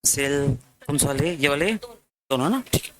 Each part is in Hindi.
सेल कौन सा वाले, ये वाले दोनों ना, ठीक है।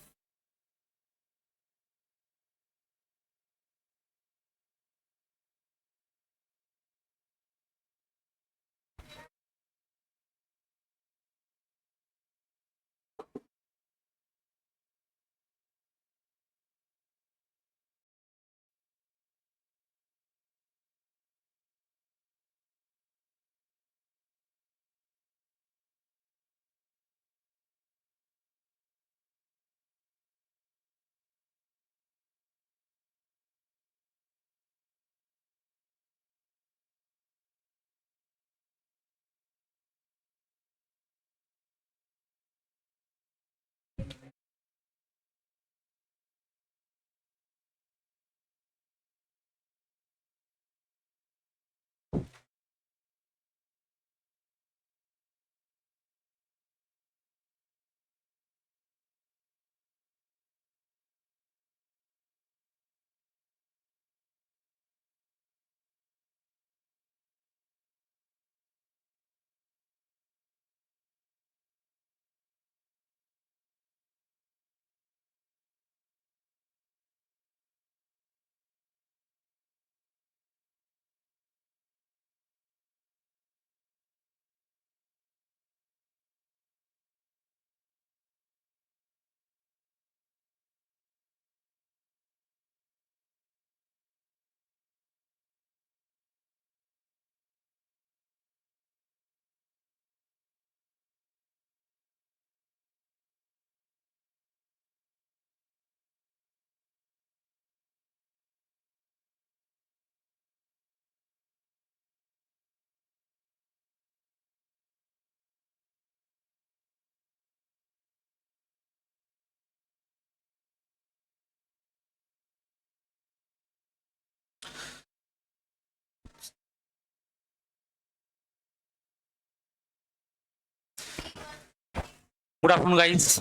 Good afternoon guys.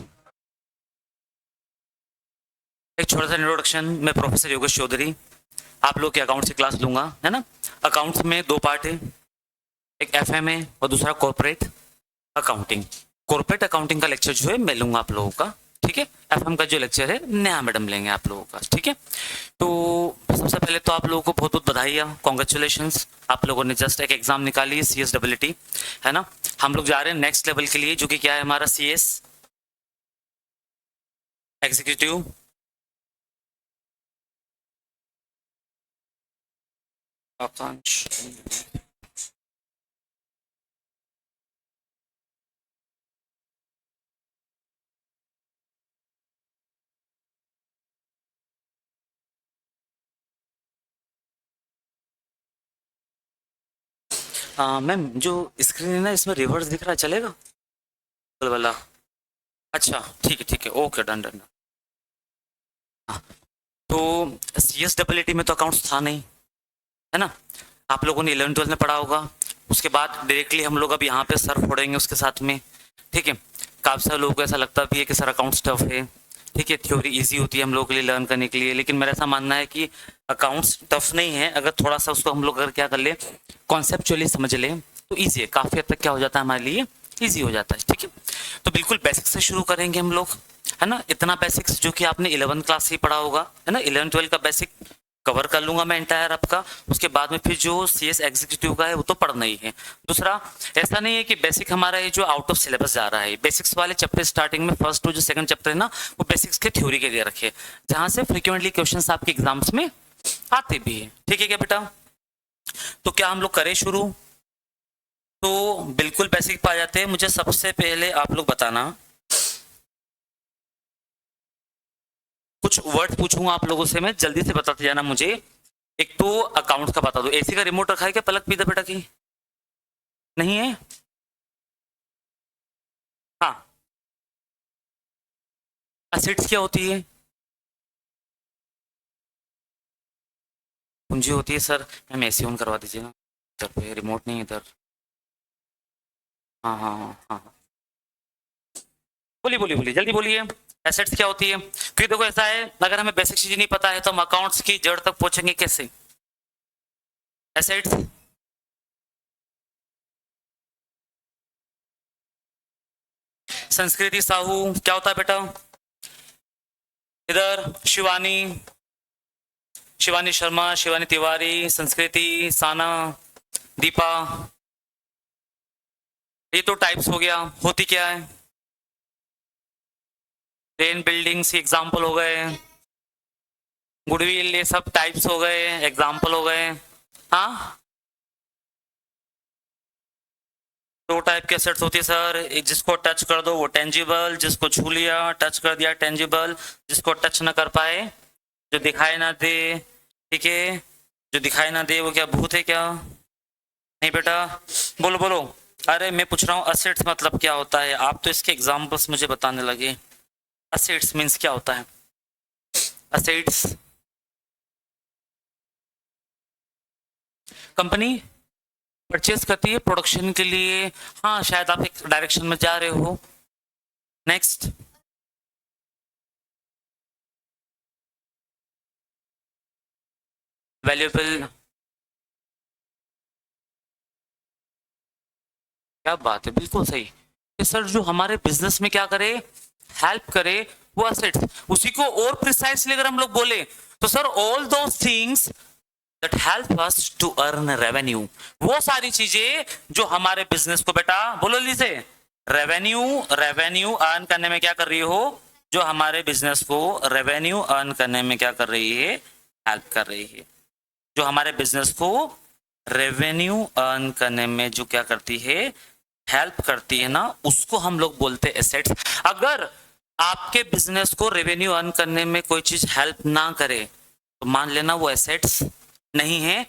एक छोटा सा इंट्रोडक्शन। मैं प्रोफेसर योगेश चौधरी, आप लोग के अकाउंट से क्लास लूंगा, है ना। अकाउंट्स में दो पार्ट है, एक एफएम है और दूसरा कॉर्पोरेट अकाउंटिंग। कॉर्पोरेट अकाउंटिंग का लेक्चर जो है मैं लूंगा आप लोगों का, ठीक है। एफएम का जो लेक्चर है नया मैडम लेंगे आप लोगों का, ठीक है। तो सबसे पहले तो आप लोगों को बहुत बहुत बधाई, कॉन्ग्रेचुलेशन। आप लोगों ने जस्ट एक एग्जाम निकाली, CSWT, है ना। हम लोग जा रहे हैं नेक्स्ट लेवल के लिए, जो कि क्या है हमारा CS एग्जीक्यूटिव आकांक्ष। मैम जो स्क्रीन है ना, इसमें रिवर्स दिख रहा है, चलेगा वाला? अच्छा ठीक है, ओके, डन डन। हाँ, तो CSWT में तो अकाउंट्स था नहीं, है ना। आप लोगों ने 11th 12th में पढ़ा होगा। उसके बाद डायरेक्टली हम लोग अब यहाँ पे सर फोड़ेंगे उसके साथ में, ठीक है। काफ़ी सारे लोगों को ऐसा लगता भी है कि सर अकाउंट्स टफ है, ठीक है, थ्योरी इजी होती है हम लोगों के लिए लर्न करने के लिए, लेकिन मेरा ऐसा मानना है कि अकाउंट्स टफ नहीं है। अगर थोड़ा सा उसको हम लोग अगर क्या कर ले, कॉन्सेप्चुअली समझ ले, तो ईजी है, काफ़ी हद तक क्या हो जाता है हमारे लिए, ईजी हो जाता है, ठीक है। तो बिल्कुल बेसिक से शुरू करेंगे हम लोग, है ना। इतना बेसिक्स जो कि आपने 11th क्लास से ही पढ़ा होगा, है ना। 11 12 का बेसिक कवर कर लूंगा मैं एंटायर आपका। उसके बाद में फिर जो CS एग्जीक्यूटिव का है वो तो पढ़ना ही है। दूसरा, ऐसा नहीं है कि बेसिक हमारा ये जो आउट ऑफ सिलेबस जा रहा है। बेसिक्स वाले चैप्टर स्टार्टिंग में फर्स्ट और जो सेकंड चैप्टर है ना, वो बेसिक्स के थ्योरी के लिए रखे, जहां से फ्रिक्वेंटली क्वेश्चंस आपके एग्जाम्स में आते भी है, ठीक है क्या बेटा। तो क्या हम लोग करें शुरू? तो बिल्कुल बेसिक पा जाते हैं। मुझे सबसे पहले आप लोग बताना, कुछ वर्ड पूछूंगा आप लोगों से मैं, जल्दी से बताते जाना मुझे। एक तो अकाउंट का बता दो। एसी का रिमोट रखा है क्या पलक पीदा बेटा की? नहीं है? हाँ। असेट्स क्या होती है? पूंजी होती है सर। मैम एसी ऑन करवा दीजिए ना, इधर पे रिमोट नहीं है इधर। हाँ हाँ हाँ हाँ हाँ। बोलिए बोलिए बोलिए, जल्दी बोलिए। एसेट्स क्या होती है? फिर देखो ऐसा है, अगर हमें बेसिक चीज नहीं पता है तो हम अकाउंट्स की जड़ तक पहुंचेंगे कैसे? एसेट्स संस्कृति साहू क्या होता है बेटा? इधर शिवानी, शिवानी शर्मा, शिवानी तिवारी, संस्कृति, साना, दीपा, ये तो टाइप्स हो गया। होती क्या है? रेन बिल्डिंग्स एग्जाम्पल हो गए, गुडविल, ये सब टाइप्स हो गए, एग्जाम्पल हो गए। हाँ, दो टाइप के एसेट्स होती है सर, एक जिसको टच कर दो वो टेंजिबल, जिसको छू लिया टच कर दिया टेंजिबल, जिसको टच ना कर पाए, जो दिखाई ना दे, ठीक है, जो दिखाई ना दे वो क्या भूत है क्या? नहीं बेटा, बोलो बोलो। अरे मैं पूछ रहा हूँ असेट्स मतलब क्या होता है, आप तो इसके एग्जाम्पल्स मुझे बताने लगे। असेट्स मीन्स क्या होता है? असेट्स कंपनी परचेज करती है प्रोडक्शन के लिए। हाँ, शायद आप एक डायरेक्शन में जा रहे हो। नेक्स्ट, वैल्यूएबल, क्या बात है, बिल्कुल सही। कि सर जो हमारे बिजनेस में क्या करे, हेल्प करे, वो असेट्स। उसी को और प्रिसाइसली अगर हम लोग बोले तो sir all those things that help us to earn revenue, वो सारी चीजें जो हमारे बिजनेस को, बेटा बोलो लीजिए, रेवेन्यू, रेवेन्यू अर्न करने में क्या कर रही हो, जो हमारे बिजनेस को रेवेन्यू अर्न करने में क्या कर रही है, हेल्प कर रही है। जो हमारे बिजनेस को रेवेन्यू अर्न करने में जो क्या करती है, हेल्प करती है ना, उसको हम लोग बोलते हैं एसेट्स। अगर आपके बिजनेस को रेवेन्यू अर्न करने में कोई चीज हेल्प ना करे तो मान लेना वो एसेट्स नहीं है।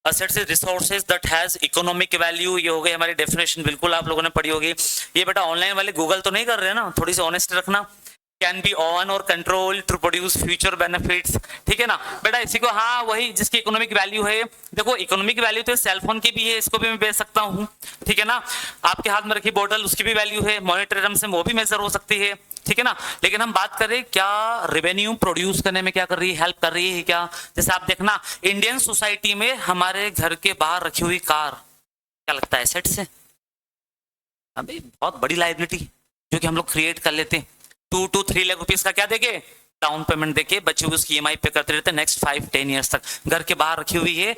Assets is resources that has economic value, ये हो गई हमारी डेफिनेशन, बिल्कुल आप लोगों ने पढ़ी होगी। ये बेटा ऑनलाइन वाले गूगल तो नहीं कर रहे ना, थोड़ी सी ऑनेस्ट रखना। Can be on our control to produce future benefits, ठीक है ना बेटा। इसी को, हाँ वही जिसकी इकोनॉमिक वैल्यू है। देखो इकोनॉमिक वैल्यू तो सेलफोन की भी है, इसको भी मैं बेच सकता हूँ, ठीक है ना। आपके हाथ में रखी बोतल, उसकी भी वैल्यू है, मॉनिटरी टर्म से वो भी मेजर हो सकती है, ठीक है ना। लेकिन हम बात करें क्या रेवेन्यू प्रोड्यूस करने में क्या कर रही है, हेल्प कर रही है क्या? जैसे आप देखना इंडियन सोसाइटी में हमारे घर के बाहर रखी हुई कार क्या लगता है, एसेट से? अभी बहुत बड़ी लाइबिलिटी जो कि हम लोग क्रिएट कर लेते हैं। 2 to 3 लाख रुपीस का क्या देके, डाउन पेमेंट देके बच्चे को उसकी ईएमआई पे करते रहते हैं नेक्स्ट 5-10 ईयर्स तक। घर के बाहर रखी हुई है,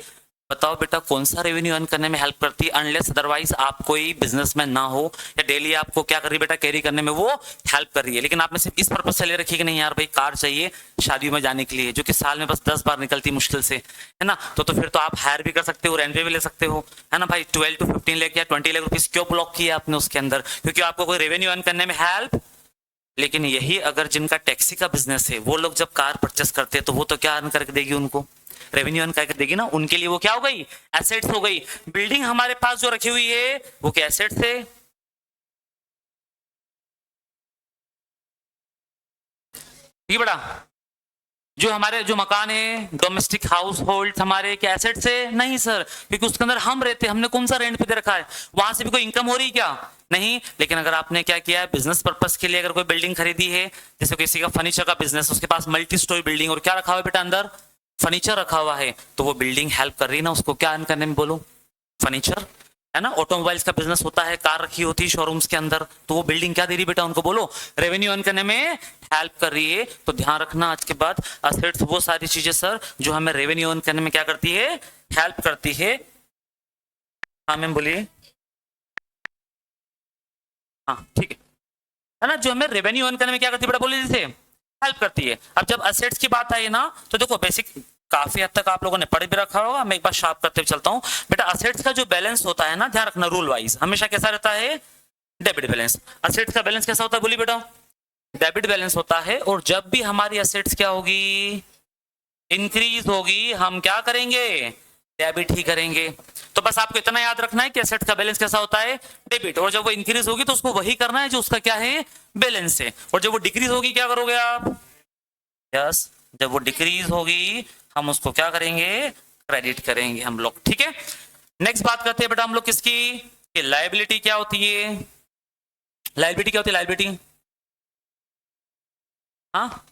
बताओ बेटा कौन सा रेवेन्यू अर्न करने में हेल्प करती है? अनलेस अदरवाइज आप कोई बिजनेसमैन ना हो या डेली आपको क्या कर रही है बेटा, कैरी करने में वो हेल्प कर रही है। लेकिन आपने सिर्फ इस पर्पज से ले रखी है कि नहीं यार भाई कार चाहिए शादियों में जाने के लिए, जो कि साल में बस 10 बार निकलती मुश्किल से, है ना। तो फिर तो आप हायर भी कर सकते हो, रेंट पे भी ले सकते हो, है ना भाई। 12 to 15 लाख या 20 लाख रुपीज क्यों ब्लॉक किया आपने उसके अंदर? क्योंकि आपको कोई रेवेन्यू अर्न करने में हेल्प। लेकिन यही अगर जिनका टैक्सी का बिजनेस है, वो लोग जब कार परचेस करते हैं तो वो तो क्या अर्न करके देगी उनको, रेवेन्यू अर्न करके देगी ना। उनके लिए वो क्या हो गई, एसेट्स हो गई। बिल्डिंग हमारे पास जो रखी हुई है वो क्या एसेट्स है? ये बड़ा जो हमारे जो मकान है, डोमेस्टिक हाउस होल्ड हमारे क्या एसेट्स है? नहीं सर, क्योंकि उसके अंदर हम रहते हैं, हमने कौन सा रेंट पे दे रखा है, वहां से भी कोई इनकम हो रही क्या? नहीं। लेकिन अगर आपने क्या किया है, बिजनेस पर्पस के लिए अगर कोई बिल्डिंग खरीदी है, जैसे किसी का फर्नीचर का बिजनेस, उसके पास मल्टी स्टोरी बिल्डिंग और क्या रखा हुआ है बेटा अंदर, फर्नीचर रखा हुआ है, तो वो बिल्डिंग हेल्प कर रही है ना उसको क्या अर्न करने में, बोलो फर्नीचर, है ना। ऑटोमोबाइल्स का बिजनेस होता है, कार रखी होती है शोरूम्स के अंदर, तो वो बिल्डिंग क्या दे रही बेटा उनको, बोलो रेवेन्यू अर्न करने में हेल्प कर रही है। तो ध्यान रखना आज के बाद, असेट्स वो सारी चीजें सर जो हमें रेवेन्यू अर्न करने में क्या करती है, हेल्प करती है। हाँ मैम बोलिए। हाँ ठीक है ना, जो हमें रेवेन्यू अर्न करने में क्या करती है बेटा, बोलिए जैसे हेल्प करती है। अब जब असेट्स की बात आई ना, तो देखो बेसिक काफी हद तक आप लोगों ने पढ़ भी रखा होगा, मैं एक बार शार्प करते हुए चलता हूँ बेटा। असेट्स का जो बैलेंस होता है ना, ध्यान रखना रूल वाइज हमेशा कैसा रहता है, डेबिट बैलेंस। असेट्स का बैलेंस कैसा होता है, बोलिए बेटा, डेबिट बैलेंस होता है। और जब भी हमारी असेट्स क्या होगी, इंक्रीज होगी, हम क्या करेंगे, डेबिट ही करेंगे। तो बस आपको इतना याद रखना है कि एसेट का बैलेंस कैसा होता है, डेबिट। और जब वो इंक्रीज होगी तो उसको वही करना है जो उसका क्या है, बैलेंस है। और जब वो डिक्रीज होगी क्या करोगे आप, यस, जब वो डिक्रीज होगी हम उसको क्या करेंगे, क्रेडिट करेंगे हम लोग, ठीक है। नेक्स्ट बात करते हैं बेटा हम लोग किसकी, कि लायबिलिटी क्या होती है। लायबिलिटी क्या होती है, लायबिलिटी, हाँ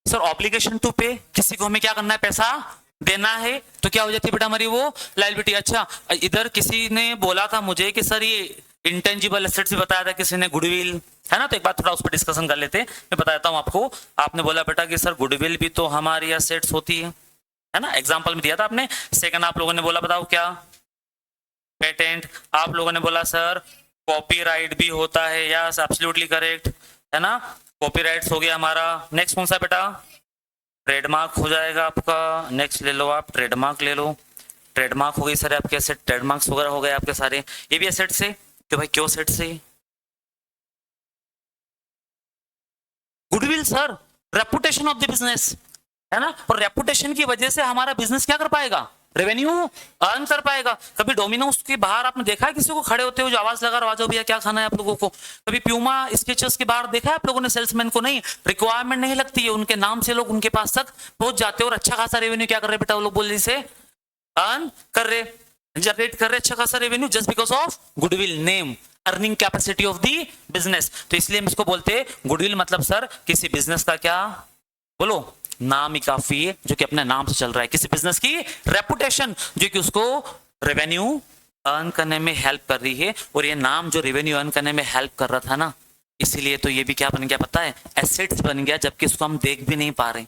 सर ऑब्लिगेशन टू पे, किसी को हमें क्या करना है, पैसा देना है, तो क्या हो जाती है बेटा हमारी वो लायबिलिटी। अच्छा इधर किसी ने बोला था मुझे कि सर ये इंटेंजिबल एसेट्स भी बताया था किसी ने, गुडविल, है ना। तो एक बार थोड़ा उस पर डिस्कशन कर लेते हैं। मैं बताता हूँ आपको। आपने बोला बेटा कि सर गुडविल भी तो हमारी एसेट्स होती है ना, एग्जाम्पल में दिया था आपने। सेकंड आप लोगों ने बोला, बताओ क्या, पेटेंट। आप लोगों ने बोला सर कॉपीराइट भी होता है, यस एब्सोल्युटली करेक्ट, है ना। कॉपीराइट्स हो गया हमारा। नेक्स्ट कौन सा बेटा, ट्रेडमार्क हो जाएगा आपका। नेक्स्ट ले लो आप, ट्रेडमार्क ले लो। ट्रेडमार्क हो गई सर आपके एसेट, ट्रेडमार्क्स वगैरह हो गए आपके सारे। ये भी एसेट से, क्यों भाई, क्यों एसेट से। Goodwill sir, reputation of the business, है ना। और रेपुटेशन की वजह से हमारा बिजनेस क्या कर पाएगा, रेवेन्यू अर्न कर पाएगा। कभी डोमिनोज के बाहर आपने देखा है किसी को खड़े होते हुए जो आवाज लगा रहा, भैया क्या खाना है आप लोगों को। कभी प्यूमा स्केचर्स के बाहर देखा है आप लोगों ने सेल्समैन को, नहीं, रिक्वायरमेंट नहीं लगती है, उनके नाम से लोग उनके पास तक पहुंच जाते हैं और अच्छा खासा रेवेन्यू क्या कर रहे बेटा वो लोग, बोल से अर्न कर रहे, जनरेट कर रहे अच्छा खासा revenue, just because of goodwill name, earning capacity of the business. तो इसलिए हम इसको बोलते हैं गुडविल, मतलब सर किसी बिजनेस का क्या, बोलो, नाम ही काफी है जो कि अपने नाम से चल रहा है, किसी बिजनेस की रेपुटेशन जो कि उसको रेवेन्यू अर्न करने में हेल्प कर रही है। और ये नाम जो रेवेन्यू अर्न करने में हेल्प कर रहा था ना, इसीलिए तो ये भी क्या बन गया पता है, एसेट्स बन गया, जबकि इसको हम देख भी नहीं पा रहे,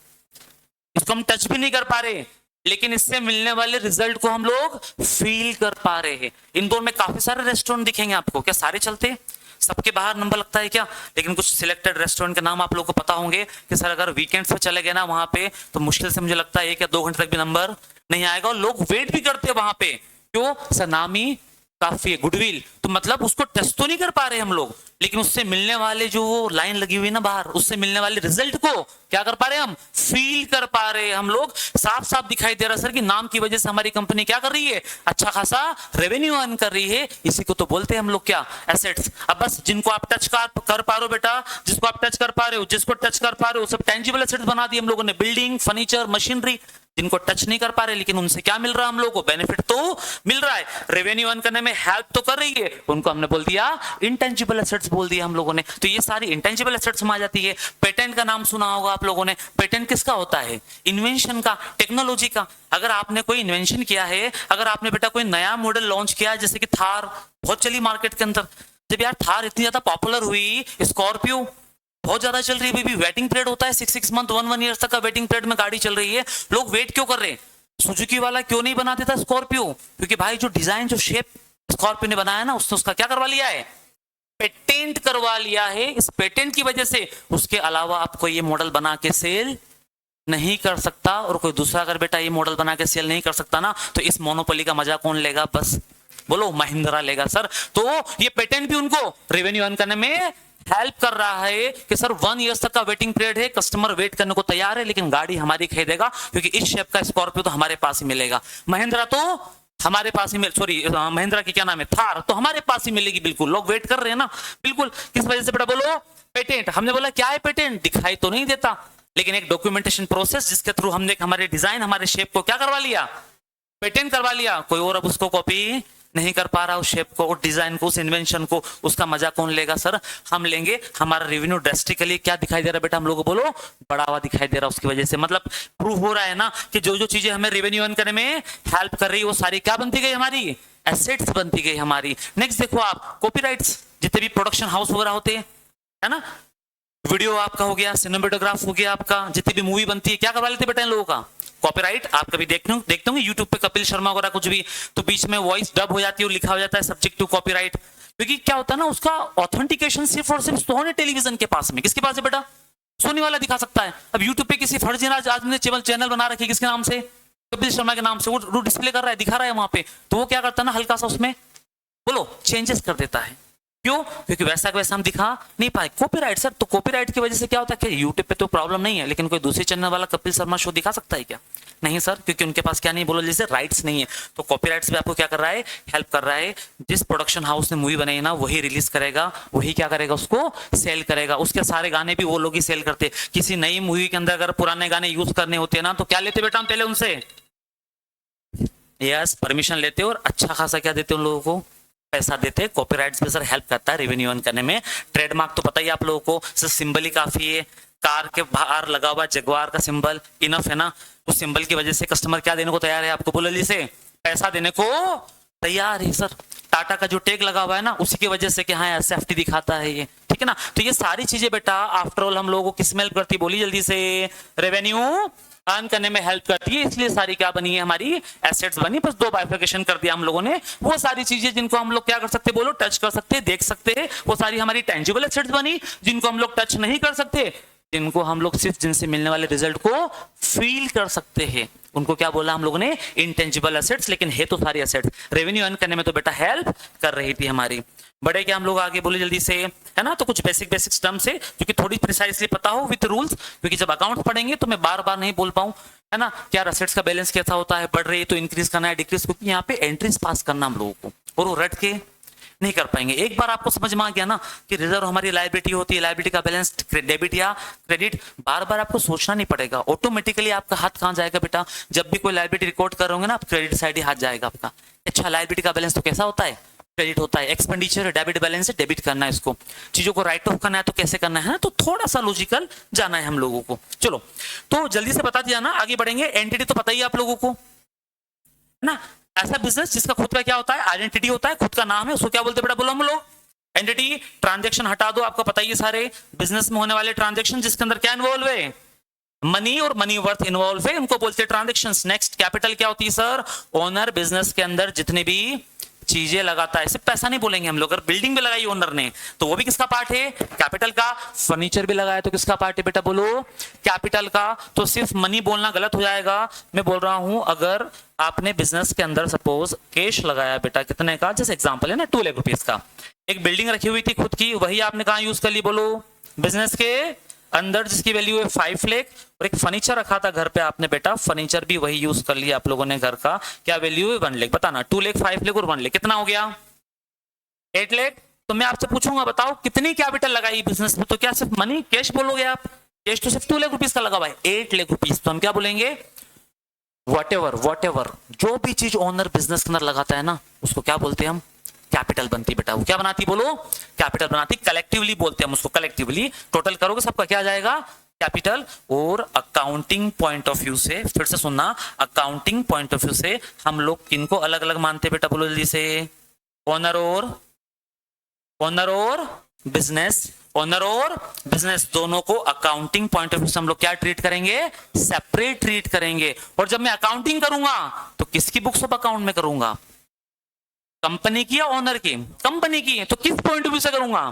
इसको हम टच भी नहीं कर पा रहे, लेकिन इससे मिलने वाले रिजल्ट को हम लोग फील कर पा रहे हैं। इंदौर में काफी सारे रेस्टोरेंट दिखेंगे आपको, क्या सारे चलते हैं, सबके बाहर नंबर लगता है क्या, लेकिन कुछ सिलेक्टेड रेस्टोरेंट के नाम आप लोगों को पता होंगे कि सर अगर वीकेंड्स पे चले गए ना वहां पे, तो मुश्किल से मुझे लगता है 1 या 2 घंटे तक भी नंबर नहीं आएगा, और लोग वेट भी करते हैं वहां पे, क्यों, सर नाम ही काफी है, गुडविल। तो मतलब उसको टेस्ट तो नहीं कर पा रहे हम लोग, लेकिन उससे मिलने वाले जो वो लाइन लगी हुई है ना बाहर, उससे मिलने वाले रिजल्ट को क्या कर पा रहे हैं हम, फील कर पा रहे हैं हम लोग। साफ साफ दिखाई दे रहा सर कि नाम की वजह से हमारी कंपनी क्या कर रही है, अच्छा खासा रेवेन्यू अर्न कर रही है, इसी को तो बोलते हैं हम लोग क्या, एसेट्स। अब बस जिनको आप टच कर पा रहे हो बेटा, जिसको आप टच कर पा रहे हो, जिसको टच कर पा रहे हो, सब टेंजिबल एसेट्स बना दिए हम लोगों ने, बिल्डिंग, फर्नीचर, मशीनरी। जिनको टच नहीं कर पा रहे, लेकिन उनसे क्या मिल रहा है हम लोगों को, बेनिफिट तो मिल रहा है, रेवेन्यू अर्न करने में हेल्प तो कर रही है, उनको हमने बोल दिया इंटेंजिबल एसेट्स बोल दिया हम लोगों ने। तो ये सारी इंटेंजिबल एसेट्स में आ जाती है। पेटेंट का नाम सुना होगा आप लोगों ने, पेटेंट किसका होता है, इन्वेंशन का, टेक्नोलॉजी का। अगर आपने कोई इन्वेंशन किया है, अगर आपने बेटा कोई नया मॉडल लॉन्च किया, जैसे कि थार बहुत चली मार्केट के अंदर, जब यार थार इतनी ज्यादा पॉपुलर हुई, स्कॉर्पियो बहुत ज्यादा चल रही है, बेबी वेटिंग पीरियड होता है 6 मंथ 1 ईयर तक का वेटिंग पीरियड में गाड़ी चल रही है, लोग वेट क्यों कर रहे हैं। सुजुकी वाला क्यों नहीं बना देता स्कॉर्पियो, क्योंकि भाई जो डिजाइन, जो शेप स्कॉर्पियो ने बनाया ना, उसने उसका क्या करवा लिया है, पेटेंट करवा लिया है। इस पेटेंट की वजह से उसके अलावा आपको ये मॉडल बना के सेल नहीं कर सकता, और कोई दूसरा अगर बेटा ये मॉडल बना के सेल नहीं कर सकता ना, तो इस मोनोपोली का मजा कौन लेगा, बस बोलो महिंद्रा लेगा सर। तो ये पेटेंट भी उनको रेवेन्यू अर्न करने में हेल्प कर रहा है कि सर 1 ईयर तक का वेटिंग पीरियड है, कस्टमर वेट करने को तैयार है, लेकिन गाड़ी हमारी खरीदेगा, क्योंकि इस शेप का स्कॉर्पियो तो हमारे पास ही मिलेगा, महिंद्रा तो हमारे पास ही मिल, सॉरी महिंद्रा की क्या नाम है, थार तो हमारे पास ही मिलेगी, बिल्कुल लोग वेट कर रहे हैं ना, बिल्कुल। किस वजह से बेटा, बोलो पेटेंट। हमने बोला क्या है पेटेंट, दिखाई तो नहीं देता, लेकिन एक डॉक्यूमेंटेशन प्रोसेस जिसके थ्रू हमने हमारे डिजाइन, हमारे शेप को क्या करवा लिया, पेटेंट करवा लिया, कोई और अब उसको कॉपी नहीं कर पा रहा, उस शेप को, उस डिजाइन को, उस इन्वेंशन को, उसका मजा कौन लेगा सर, हम लेंगे। हमारा रेवेन्यू ड्रेस्टिकली क्या दिखाई दे रहा है बेटा हम लोगों को, बोलो बढ़ावा दिखाई दे रहा है, उसकी वजह से मतलब प्रूव हो रहा है ना कि जो जो चीजें हमें रेवेन्यू अर्न करने में हेल्प कर रही है, वो सारी क्या बनती गई, हमारी एसेट्स बनती गई हमारी। नेक्स्ट देखो आप, कॉपीराइट्स, जितने भी प्रोडक्शन हाउस वगैरह होते हैं, है ना, वीडियो आपका हो गया, सिनेमेटोग्राफ हो गया आपका, जितनी भी मूवी बनती है, क्या करवा लेते बेटा इन लोगों का, कॉपीराइट। आप कभी देखते होंगे यूट्यूब पे कपिल शर्मा वगैरह कुछ भी, तो बीच में वॉइस डब हो जाती है और लिखा हो जाता है सब्जेक्ट टू कॉपीराइट, क्योंकि क्या होता है ना, उसका ऑथेंटिकेशन सिर्फ और सिर्फ सोनी टेलीविजन के पास में, किसके पास है बेटा, सोनी वाला दिखा सकता है। अब यूट्यूब पे किसी फर्जी आदमी ने चैनल बना रखी है, किसके नाम से, कपिल शर्मा के नाम से, वो डिस्प्ले कर रहा है, दिखा रहा है वहां पे, तो वो क्या करता है ना, हल्का सा उसमें बोलो चेंजेस कर देता है, क्यों, क्योंकि वैसा का वैसा हम दिखा नहीं पाए, कॉपीराइट सर। तो कॉपीराइट की वजह से क्या होता है कि यूट्यूब पे तो प्रॉब्लम नहीं है, लेकिन कोई दूसरी चैनल वाला कपिल शर्मा शो दिखा सकता है क्या, नहीं सर, क्योंकि उनके पास क्या नहीं, बोलो जैसे राइट्स नहीं है। तो कॉपीराइट्स भी आपको क्या कर रहा है, हेल्प कर रहा है। जिस प्रोडक्शन हाउस ने मूवी बनाई ना, वही रिलीज करेगा, वही क्या करेगा, उसको सेल करेगा। उसके सारे गाने भी वो लोग ही सेल करते। किसी नई मूवी के अंदर अगर पुराने गाने यूज करने होते हैं ना, तो क्या लेते बेटा हम पहले उनसे, यस परमिशन लेते और अच्छा खासा क्या देते उन लोगों को, पैसा देते। कॉपीराइट्स पे सर हेल्प करता है रेवेन्यू अर्न करने में। ट्रेडमार्क तो पता ही आप लोगों को, सर सिंबल ही काफी है, कार के बाहर लगा हुआ जगुआर का सिंबल इनफ है ना, उस सिंबल की वजह से कस्टमर क्या देने को तैयार है आपको, बोलो से पैसा देने को तैयार है सर। टाटा का जो टैग लगा हुआ है ना, उसी की वजह से कि हाँ यार सेफ्टी दिखाता है ये, ठीक है ना। तो ये सारी चीजें बेटा आफ्टर ऑल हम लोगों को किस में हेल्प करती है, बोली जल्दी से, रेवेन्यू अर्न करने में हेल्प करती है। इसलिए सारी क्या बनी है, हमारी एसेट्स बनी। बस दो बाइफिकेशन कर दिया हम लोगों ने। वो सारी चीजें जिनको हम लोग क्या कर सकते, बोलो, टच कर सकते, देख सकते हैं, वो सारी हमारी टेंजिबल एसेट्स बनी। जिनको हम लोग टच नहीं कर सकते, जिनको हम लोग सिर्फ जिनसे मिलने वाले रिजल्ट को फील कर सकते हैं, उनको क्या बोला हम लोगों ने, इंटेंजिबल एसेट्स। लेकिन है तो सारी एसेट्स। रेवेन्यू अर्न करने में तो बेटा हेल्प कर रही थी हमारी। बड़े क्या हम लोग आगे, बोले जल्दी से, है ना। तो कुछ बेसिक टर्म्स है जो कि थोड़ी प्रिसाइसली पता हो विद रूल्स, क्योंकि जब अकाउंट पढ़ेंगे तो मैं बार बार नहीं बोल पाऊं, है ना। क्या एसेट्स का बैलेंस कैसा होता है, बढ़ रही है तो इंक्रीज करना है, डिक्रीज, क्योंकि यहाँ पे एंट्रीज पास करना हम लोगों को, और वो रट के नहीं कर पाएंगे। एक बार आपको समझ में आ गया ना कि रिजर्व हमारी लायबिलिटी होती है, लायबिलिटी का बैलेंस डेबिट या क्रेडिट, बार बार आपको सोचना नहीं पड़ेगा, ऑटोमेटिकली आपका हाथ कहां जाएगा बेटा, जब भी कोई लायबिलिटी रिकॉर्ड कर रहे होंगे ना, आप क्रेडिट साइड ही हाथ जाएगा आपका। अच्छा, लायबिलिटी का बैलेंस तो कैसा होता है, क्रेडिट होता है। एक्सपेंडिचर डेबिट बैलेंस है, डेबिट करना है इसको। चीजों को राइट ऑफ करना है तो कैसे करना है, तो थोड़ा सा लॉजिकल जाना है हम लोगों को। चलो, तो जल्दी से बता दिया ना, आगे बढ़ेंगे। एंटिटी तो पता ही है आप लोगों को ना, ऐसा बिजनेस जिसका खुद का क्या होता है, आइडेंटिटी होता है, खुद का नाम है, उसको क्या बोलते हैं बेटा, बोलो हम लोग, एंटिटी। ट्रांजैक्शन हटा दो, आपको पता ही है सारे बिजनेस में होने वाले ट्रांजैक्शन जिसके अंदर क्या इन्वॉल्व है, मनी और मनी वर्थ इन्वॉल्व है, उनको बोलते हैं ट्रांजैक्शंस। नेक्स्ट, कैपिटल क्या होती है सर, ओनर बिजनेस के अंदर जितने भी चीजें लगाता है, सिर्फ पैसा नहीं बोलेंगे हम लोग। अगर बिल्डिंग भी लगाई ओनर ने तो वो भी किसका पार्ट है, कैपिटल का। फर्नीचर भी लगाया तो किसका पार्ट है बेटा, बोलो, कैपिटल का। तो सिर्फ मनी बोलना गलत हो जाएगा। मैं बोल रहा हूं अगर आपने बिजनेस के अंदर सपोज कैश लगाया बेटा, कितने का, जैसे एग्जांपल है ना, 2 लाख रुपीस का, एक बिल्डिंग रखी हुई थी खुद की, वही आपने कहा यूज कर ली, बोलो, बिजनेस के अंदर, जिसकी वैल्यू है 5 लाख। और एक फर्नीचर रखा था घर पे आपने बेटा, फर्नीचर भी वही यूज कर लिया आप लोगों ने घर का, क्या वैल्यू है, 1 लाख। बताना, 2 लाख, 5 लाख और 1 लाख, कितना हो गया, 8 लाख। तो मैं आपसे पूछूंगा, बताओ कितनी कैपिटल लगाई बिजनेस में, तो क्या सिर्फ मनी कैश बोलोगे आप, कैश तो सिर्फ 2 लाख रुपीस का लगा हुआ है, 8 लाख रुपीस, तो हम क्या बोलेंगे, वॉट एवर जो भी चीज ओनर बिजनेस के अंदर लगाता है ना, उसको क्या बोलते हैं हम, कैपिटल बनती बेटा। वो क्या बनाती, बोलो, कैपिटल बनाती। कलेक्टिवली बोलते हैं हम उसको, कलेक्टिवली टोटल करोगे सबका क्या जाएगा, कैपिटल। और अकाउंटिंग पॉइंट ऑफ व्यू से, फिर से सुनना, अकाउंटिंग पॉइंट ऑफ व्यू से हम लोग किनको अलग अलग मानते हैं बेटा, बोलो जल्दी से, ओनर और बिजनेस, ओनर और बिजनेस दोनों को अकाउंटिंग पॉइंट ऑफ व्यू से हम लोग क्या ट्रीट करेंगे, सेपरेट ट्रीट करेंगे। और जब मैं अकाउंटिंग करूंगा तो किसकी बुक्स ऑफ अकाउंट में करूंगा, कंपनी की या ओनर की, कंपनी की। तो किस पॉइंट ऑफ व्यू से करूंगा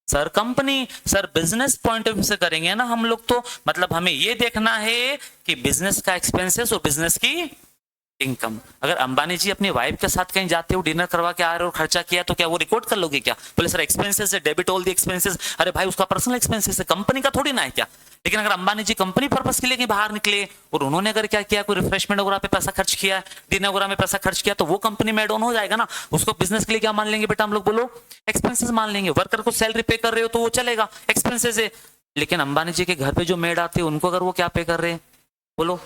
sir, company. Sir business point of view से करेंगे ना हम लोग, तो मतलब हमें यह देखना है कि बिजनेस का एक्सपेंसेस और बिजनेस की इनकम। अगर अंबानी जी अपनी वाइफ के साथ कहीं जाते हो, डिनर करवा के आ रहे हो और खर्चा किया, तो क्या वो रिकॉर्ड कर लोगे क्या, बोले सर एक्सपेंसेस है, डेबिट ऑल द एक्सपेंसेस। अरे भाई उसका पर्सनल एक्सपेंसेस है, कंपनी का थोड़ी ना है क्या। लेकिन अगर अंबानी जी कंपनी पर्पस के लिए कहीं बाहर निकले और उन्होंने अगर क्या किया, कोई रिफ्रेशमेंट वगैरह पे पैसा खर्च किया, डिनर वगैरह में पैसा खर्च किया, तो वो कंपनी में एड ऑन हो जाएगा ना। उसको बिजनेस के लिए क्या मान लेंगे बेटा हम लोग, बोलो, एक्सपेंसेस मान लेंगे। वर्कर को सैलरी पे कर रहे हो तो वो चलेगा, एक्सपेंसेस है। लेकिन अंबानी जी के घर पे जो मेड आते हैं उनको अगर वो क्या पे कर रहे हैं, बोलो,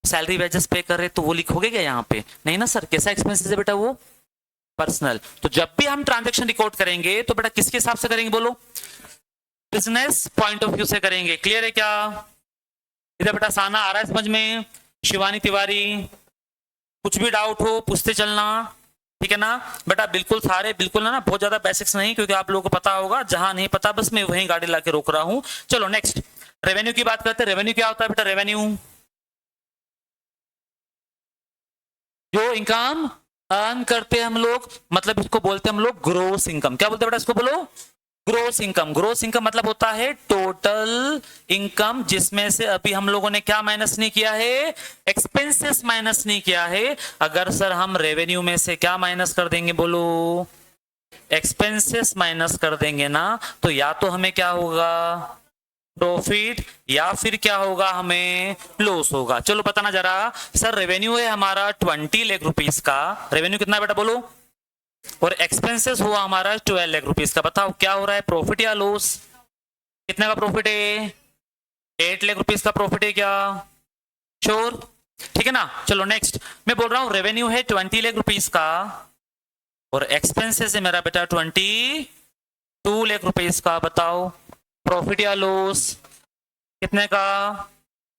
सैलरी वेजेस पे कर रहे, तो वो लिख हो गया यहाँ पे, नहीं ना सर। कैसा एक्सपेंसेस है बेटा, वो पर्सनल। तो जब भी हम ट्रांजैक्शन रिकॉर्ड करेंगे तो बेटा किसके हिसाब से करेंगे, बोलो, बिजनेस पॉइंट ऑफ व्यू से करेंगे। क्लियर है क्या, इधर बेटा साना आ रहा है समझ में, शिवानी तिवारी, कुछ भी डाउट हो पूछते चलना, ठीक है ना बेटा। बिल्कुल सारे, बिल्कुल ना बहुत ज्यादा बेसिक्स नहीं, क्योंकि आप लोगों को पता होगा, जहां नहीं पता बस मैं वहीं गाड़ी लाके रोक रहा हूं। चलो नेक्स्ट, रेवेन्यू की बात करते हैं। रेवेन्यू क्या होता है बेटा, रेवेन्यू जो इनकम अर्न करते हैं हम लोग, मतलब इसको बोलते हैं हम लोग ग्रोस इनकम। क्या बोलते हैं बेटा इसको, बोलो, ग्रोस इनकम। ग्रोस इनकम मतलब होता है टोटल इनकम, जिसमें से अभी हम लोगों ने क्या माइनस नहीं किया है, एक्सपेंसेस माइनस नहीं किया है। अगर सर हम रेवेन्यू में से क्या माइनस कर देंगे, बोलो, एक्सपेंसेस माइनस कर देंगे ना, तो या तो हमें क्या होगा, प्रॉफिट, या फिर क्या होगा, हमें लॉस होगा। चलो बताना जरा, सर रेवेन्यू है हमारा 20 लाख रुपीस का, रेवेन्यू कितना बेटा, बोलो, और एक्सपेंसेस हुआ हमारा 12 लाख रुपीस का। बताओ क्या हो रहा है, प्रॉफिट या लॉस, कितने का प्रॉफिट है, 8 लाख रुपीस का प्रॉफिट है क्या, श्योर, ठीक है ना। चलो नेक्स्ट, मैं बोल रहा हूं रेवेन्यू है 20 लाख रुपीस का और एक्सपेंसेस है मेरा बेटा 22 लाख रुपीस का। बताओ प्रॉफिट या लॉस, कितने का,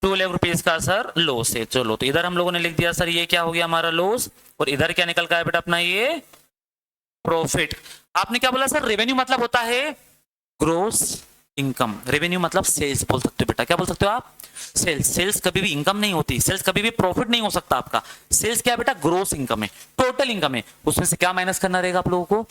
2 लाख रुपीस का सर लॉस है। चलो तो इधर हम लोगों ने लिख दिया सर ये क्या हो गया हमारा लॉस, और इधर क्या निकल का है बेटा अपना ये प्रॉफिट। आपने क्या बोला सर? रेवेन्यू मतलब होता है ग्रोस इनकम। रेवेन्यू मतलब सेल्स बोल सकते हो बेटा। क्या बोल सकते हो आप? सेल्स। सेल्स कभी भी इनकम नहीं होती, सेल्स कभी भी प्रॉफिट नहीं हो सकता आपका। सेल्स क्या है बेटा? ग्रोस इनकम है, टोटल इनकम है। उसमें से क्या माइनस करना रहेगा आप लोगों को?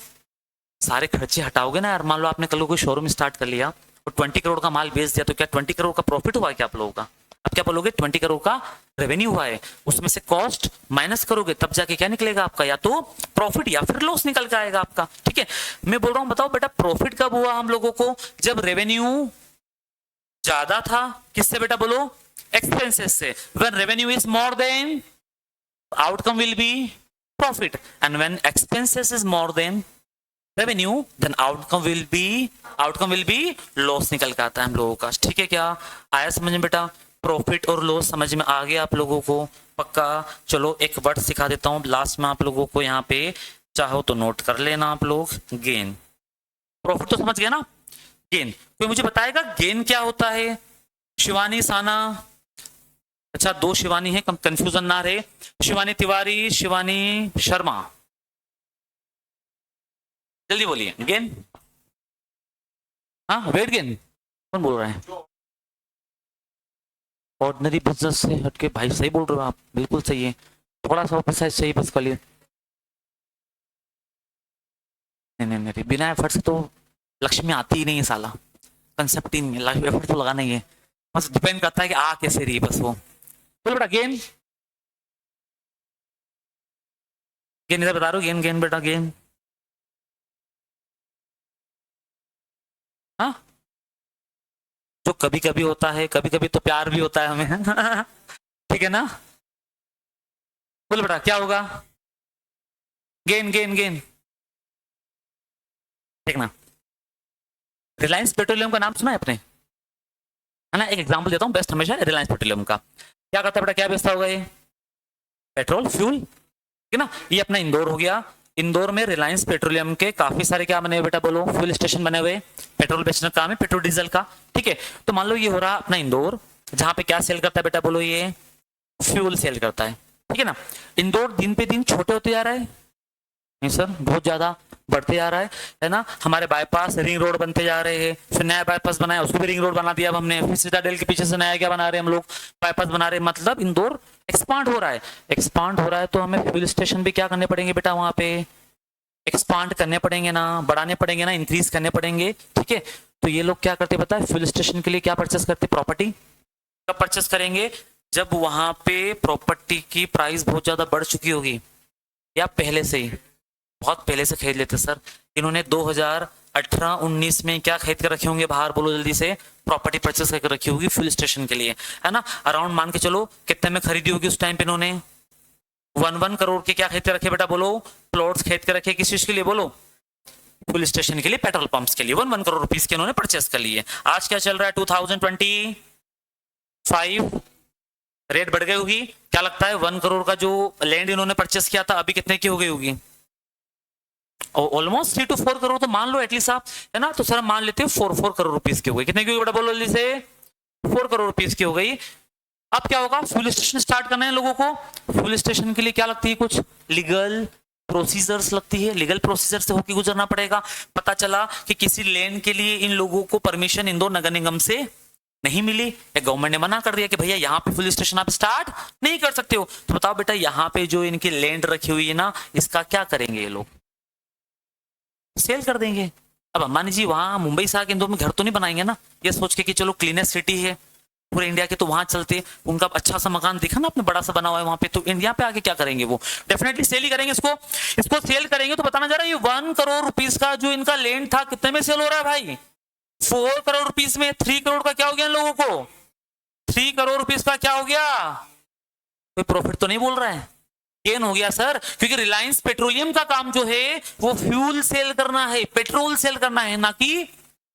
सारे खर्चे हटाओगे ना यार। मान लो आपने कल को कोई शोरूम स्टार्ट कर लिया और 20 करोड़ का माल बेच दिया, तो क्या 20 करोड़ का प्रॉफिट हुआ क्या आप लोगों का? अब क्या बोलोगे? 20 करोड़ का रेवेन्यू हुआ है, उसमें से कॉस्ट माइनस करोगे, तब जाके क्या निकलेगा आपका? या तो प्रॉफिट या फिर लॉस निकल के आएगा आपका। ठीक है, मैं बोल रहा हूं बताओ बेटा, प्रॉफिट कब हुआ हम लोगों को? जब रेवेन्यू ज्यादा था। किससे बेटा बोलो? एक्सपेंसेस से। When revenue is more than, outcome will be profit, and when expenses is more than revenue, then outcome will be loss निकल के आता है हम लोगों का। ठीक है, क्या आया समझ में बेटा? प्रॉफिट और लॉस समझ में आ गया आप लोगों को? पक्का। चलो एक वर्ड सिखा देता हूं लास्ट में आप लोगों को, यहाँ पे चाहो तो नोट कर लेना आप लोग। गेन। प्रॉफिट तो समझ गया ना? गेन। कोई मुझे बताएगा गेन क्या होता है? शिवानी साना। अच्छा, दो शिवानी है, कंफ्यूजन ना रहे। शिवानी तिवारी, शिवानी शर्मा, जल्दी बोलिए। गेन? हाँ, वेट गेन। कौन बोल रहा है? ऑर्डिनरी बिजनेस से हटके। भाई सही बोल रहे हो आप, बिल्कुल सही है। थोड़ा सा प्रिसाइज सही बस कर लिए। नहीं, बिना एफर्ट से तो लक्ष्मी आती ही नहीं है साला। कंसेप्ट ही नहीं है, एफर्ट तो लगाना ही है। बस डिपेंड करता है कि आ कैसे रही बस वो। बोलो बेटा गेन। गेन इधर बता रहा हूँ। गेन गेन बेटा, गेन। हाँ, जो कभी कभी होता है, कभी कभी तो प्यार भी होता है हमें। ठीक है ना? बोलो बेटा क्या होगा? Gain gain gain. देखना, रिलायंस पेट्रोलियम का नाम सुना है आपने? है ना? एक एग्जांपल देता हूँ बेस्ट हमेशा रिलायंस पेट्रोलियम का। क्या करता है बेटा? क्या बेचता होगा ये? Petrol, fuel. ठीक है ना? ये अपना इंदौर हो गया। इंदौर में रिलायंस पेट्रोलियम के काफी सारे क्या बने हुए बेटा बोलो? फ्यूल स्टेशन बने हुए। पेट्रोल बेचने का काम है, पेट्रोल डीजल का। ठीक है, तो मान लो ये हो रहा अपना इंदौर, जहां पे क्या सेल करता है बेटा बोलो? ये फ्यूल सेल करता है। ठीक है ना? इंदौर दिन पे दिन छोटे होते जा रहा है। नहीं सर, बहुत ज्यादा बढ़ते जा रहा है ना? हमारे बाईपास रिंग रोड बनते जा रहे हैं, फिर नया बाईपास बनाया, उसको भी रिंग रोड बना दिया अब हमने। फिर सिटाडेल के पीछे से नया क्या बना रहे हैं हम लोग? बाईपास बना रहे हैं। मतलब इंदौर एक्सपांड हो रहा है। एक्सपांड हो रहा है तो हमें फ्यूल स्टेशन भी क्या करने पड़ेंगे बेटा? वहां पे एक्सपांड करने पड़ेंगे ना, बढ़ाने पड़ेंगे ना, इंक्रीज करने पड़ेंगे। ठीक है, तो ये लोग क्या करते पता है? फ्यूल स्टेशन के लिए क्या परचेस करते? प्रॉपर्टी। कब परचेस करेंगे? जब वहां पे प्रॉपर्टी की प्राइस बहुत ज्यादा बढ़ चुकी होगी, या पहले से ही बहुत पहले से खरीद लेते सर। इन्होंने 2018-19 में क्या खरीद कर रखे होंगे बाहर? बोलो जल्दी से। प्रॉपर्टी परचेस करके रखी होगी फ्यूल स्टेशन के लिए, है ना? अराउंड मान के चलो कितने में खरीदी होगी उस टाइम पे इन्होंने? 1 करोड़ के क्या खरीद के रखे बेटा बोलो? प्लॉट्स खरीद के रखे। किस चीज के लिए बोलो? फ्यूल स्टेशन के लिए, पेट्रोल पंप्स के लिए। 1 करोड़ रुपीस के इन्होंने परचेस कर लिए। आज क्या चल रहा है? 2025 रेट बढ़ गई होगी। क्या लगता है 1 करोड़ का जो लैंड इन्होंने परचेस किया था अभी कितने की हो गई होगी? ऑलमोस्ट 3 to 4 करोड़ तो मान लो एटलीस्ट आप, है ना? तो सर मान लेते हैं 4 करोड़ रुपीस की हो गई। कितने की हो गई बेटा बोलो जल्दी से? 4 करोड़ रुपीस की हो गई। अब क्या होगा? फ्यूल स्टेशन स्टार्ट करना है लोगों को। फ्यूल स्टेशन के लिए क्या लगती है? कुछ लीगल प्रोसीजर्स लगती है। लीगल प्रोसीजर से होकर गुजरना पड़ेगा। पता चला कि किसी लेन के लिए इन लोगों को परमिशन इंदौर नगर निगम से नहीं मिली, या गवर्नमेंट ने मना कर दिया कि भैया यहाँ पे फ्यूल स्टेशन आप स्टार्ट नहीं कर सकते हो। तो बताओ बेटा, यहाँ पे जो इनकी लैंड रखी हुई है ना, इसका क्या करेंगे ये लोग? सेल कर देंगे। अब अंबानी जी वहां मुंबई से आके इंदौर में घर तो नहीं बनाएंगे ना, ये सोच के कि चलो क्लीनेस्ट सिटी है पूरे इंडिया के, तो वहां चलते। उनका अच्छा सा मकान दिखा ना आपने, बड़ा सा बना हुआ है वहां पे, तो इंडिया पे आके क्या करेंगे? वो डेफिनेटली सेल ही करेंगे इसको। इसको सेल करेंगे तो बताना जा रहा है, ये 1 करोड़ रुपीस का जो इनका लैंड था कितने में सेल हो रहा है भाई? 4 करोड़ रुपीस में। 3 करोड़ का क्या हो गया इन लोगों को? 3 करोड़ रुपीस का क्या हो गया? कोई प्रॉफिट तो नहीं बोल रहा है? गेन हो गया सर, क्योंकि रिलायंस पेट्रोलियम का काम जो है वो फ्यूल सेल करना है, पेट्रोल सेल करना है, ना कि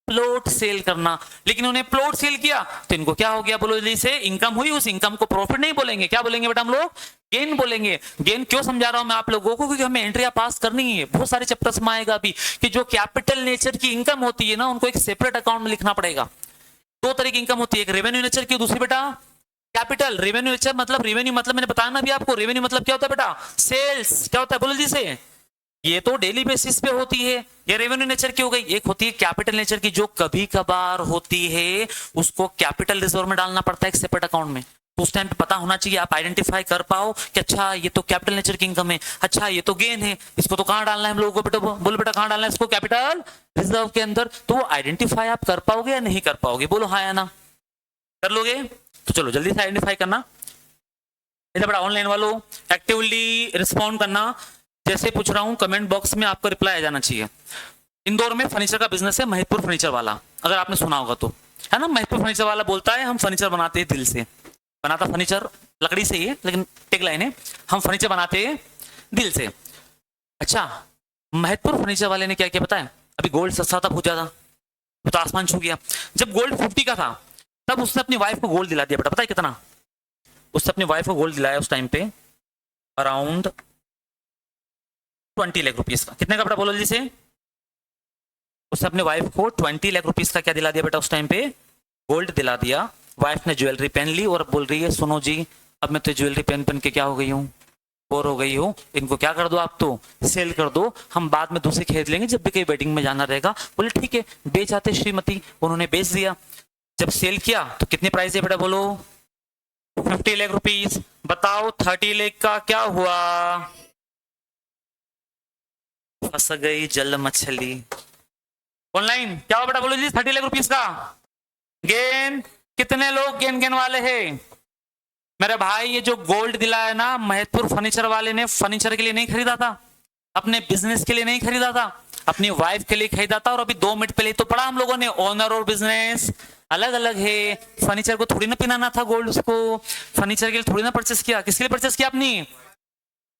प्लॉट सेल करना। लेकिन उन्हें प्लॉट सेल किया तो इनको क्या हो गया बोलो जल्दी से? इनकम हुई। उस इनकम को प्रॉफिट नहीं बोलेंगे, क्या बोलेंगे बेटा हम लोग? गेन बोलेंगे। गेन क्यों समझा रहा हूं मैं आप लोगों को? क्योंकि हमें एंट्रिया पास करनी है। बहुत सारे चैप्टर्स में आएगा अभी कि जो कैपिटल नेचर की इनकम होती है ना, उनको एक सेपरेट अकाउंट में लिखना पड़ेगा। 2 तरह की इनकम होती है, एक रेवेन्यू नेचर की, दूसरी बेटा कैपिटल। रेवेन्यू नेचर मतलब, रेवेन्यू मतलब मैंने बताया ना अभी आपको, रेवेन्यू मतलब क्या होता है बेटा? सेल्स। क्या होता है बोलो जी से? ये तो डेली बेसिस पे होती है, ये रेवेन्यू नेचर की हो गई। एक होती है कैपिटल नेचर की, जो कभी कभार होती है, उसको कैपिटल रिजर्व में डालना पड़ता है एक सेपरेट अकाउंट में। तो उस टाइम पे पता होना चाहिए, आप आइडेंटिफाई कर पाओ कि अच्छा ये तो कैपिटल नेचर की इनकम है, अच्छा ये तो गेन है, इसको तो कहाँ डालना है हम लोगों को, बेटा बोलो बेटा कहाँ डालना है इसको, कैपिटल रिजर्व के अंदर। तो वो आइडेंटिफाई आप कर पाओगे या नहीं कर पाओगे, बोलो हाँ या ना, कर लोगे? तो चलो जल्दी से आइडेंटिफाई करना। इधर बड़ा ऑनलाइन वालों एक्टिवली रिस्पॉन्ड करना, जैसे पूछ रहा हूं कमेंट बॉक्स में आपका रिप्लाई आ जाना चाहिए। इंदौर में फर्नीचर का बिजनेस है महितपुर फर्नीचर वाला, अगर आपने सुना होगा तो, है ना। महितपुर फर्नीचर वाला बोलता है हम फर्नीचर बनाते हैं दिल से, बनाता फर्नीचर लकड़ी से ही है, लेकिन टेगलाइन है हम फर्नीचर बनाते हैं दिल से। अच्छा, महितपुर फर्नीचर वाले ने क्या किया पता है, अभी गोल्ड सस्ता था बहुत ज्यादा, तो आसमान छू गया। जब गोल्ड 50 का था तब उसने अपनी वाइफ को गोल्ड दिला दिया बेटा, पता है कितना? उसने अपनी वाइफ को गोल्ड दिलाया उस टाइम पे अराउंड 20 लाख रुपीस का। कितने का बेटा बोलो जल्दी से? उसने अपने वाइफ को 20 लाख रुपीस का क्या दिला दिया बेटा उस टाइम पे? गोल्ड दिला दिया। वाइफ ने ज्वेलरी पहन ली और बोल रही है सुनो जी, अब मैं तो ज्वेलरी पहन पहन के क्या हो गई हूँ, बोर हो गई हूँ, इनको क्या कर दो आप, तो सेल कर दो, हम बाद में दूसरी खरीद लेंगे जब भी कहीं वेडिंग में जाना रहेगा। बोले ठीक है, बेच आते श्रीमती। उन्होंने बेच दिया। जब सेल किया तो कितने प्राइस है बेटा बोलो? 50 लाख रुपीस। बताओ 30 लाख का क्या हुआ? फंस गई जल मछली। ऑनलाइन क्या हुआ बेटा बोलो जी? 30 लाख रुपीस का गेन। कितने लोग गेन गेन वाले हैं मेरे भाई? ये जो गोल्ड दिला है ना महितपुर फर्नीचर वाले ने, फर्नीचर के लिए नहीं खरीदा था, अपने बिजनेस के लिए नहीं खरीदा था, अपनी वाइफ के लिए खरीदा था। और अभी 2 मिनट पहले तो पढ़ा हम लोगों ने, ओनर और बिजनेस अलग अलग है। फर्नीचर को थोड़ी ना पहनाना था गोल्ड, उसको फर्नीचर के लिए थोड़ी ना परचेस किया। किसके लिए परचेस किया? अपनी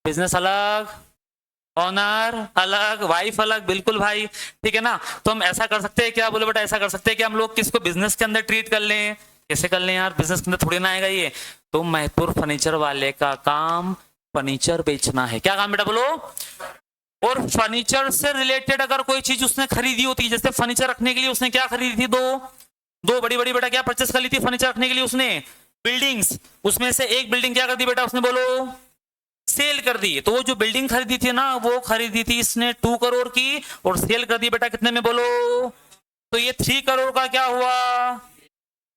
बिजनेस अलग, ऑनर अलग, वाइफ अलग। बिल्कुल भाई, ठीक है ना। तो हम ऐसा कर सकते हैं क्या, बोले बेटा ऐसा कर सकते हैं कि हम लोग किसको बिजनेस के अंदर ट्रीट कर लें? कैसे कर लें यार, बिजनेस के अंदर थोड़ी ना आएगा ये। तो महितपुर फर्नीचर वाले का काम फर्नीचर बेचना है। क्या काम बेटा बोलो? और फर्नीचर से रिलेटेड अगर कोई चीज उसने खरीदी होती है, जैसे फर्नीचर रखने के लिए उसने क्या खरीदी थी, दो बड़ी बड़ी बेटा क्या परचेस कर ली थी फर्नीचर रखने के लिए उसने? बिल्डिंग्स। उसमें से एक बिल्डिंग क्या कर दी बेटा उसने, बोलो? सेल कर दी। तो वो जो बिल्डिंग खरीदी थी ना, वो खरीदी थी इसने 2 करोड़ की, और सेल कर दी बेटा कितने में बोलो? तो ये 3 करोड़ का क्या हुआ,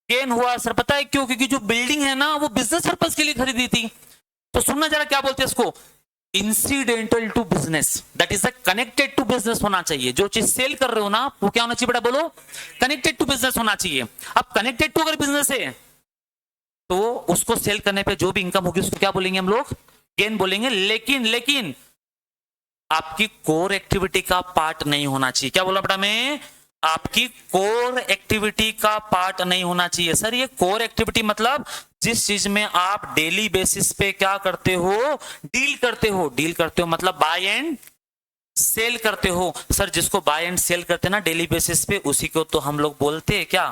गेन हुआ सर। पता है क्यों? क्योंकि जो बिल्डिंग है ना वो बिजनेस पर्पज के लिए खरीदी थी। तो सुनना जरा क्या बोलते हैं इसको, incidental to business, that is connected to business होना चाहिए। जो चीज सेल कर रहे हो ना वो क्या होना चाहिए बेटा बोलो? कनेक्टेड टू बिजनेस होना चाहिए। अब कनेक्टेड टू अगर बिजनेस है तो उसको सेल करने पे जो भी इनकम होगी उसको क्या बोलेंगे हम लोग? गेन बोलेंगे। लेकिन आपकी कोर एक्टिविटी का पार्ट नहीं होना चाहिए। क्या बोला बेटा मैं? आपकी कोर एक्टिविटी का पार्ट नहीं होना चाहिए। सर ये कोर एक्टिविटी मतलब जिस चीज में आप डेली बेसिस पे क्या करते हो, डील करते हो मतलब बाय एंड सेल करते हो। सर जिसको बाय एंड सेल करते हैं ना डेली बेसिस पे, उसी को तो हम लोग बोलते हैं क्या,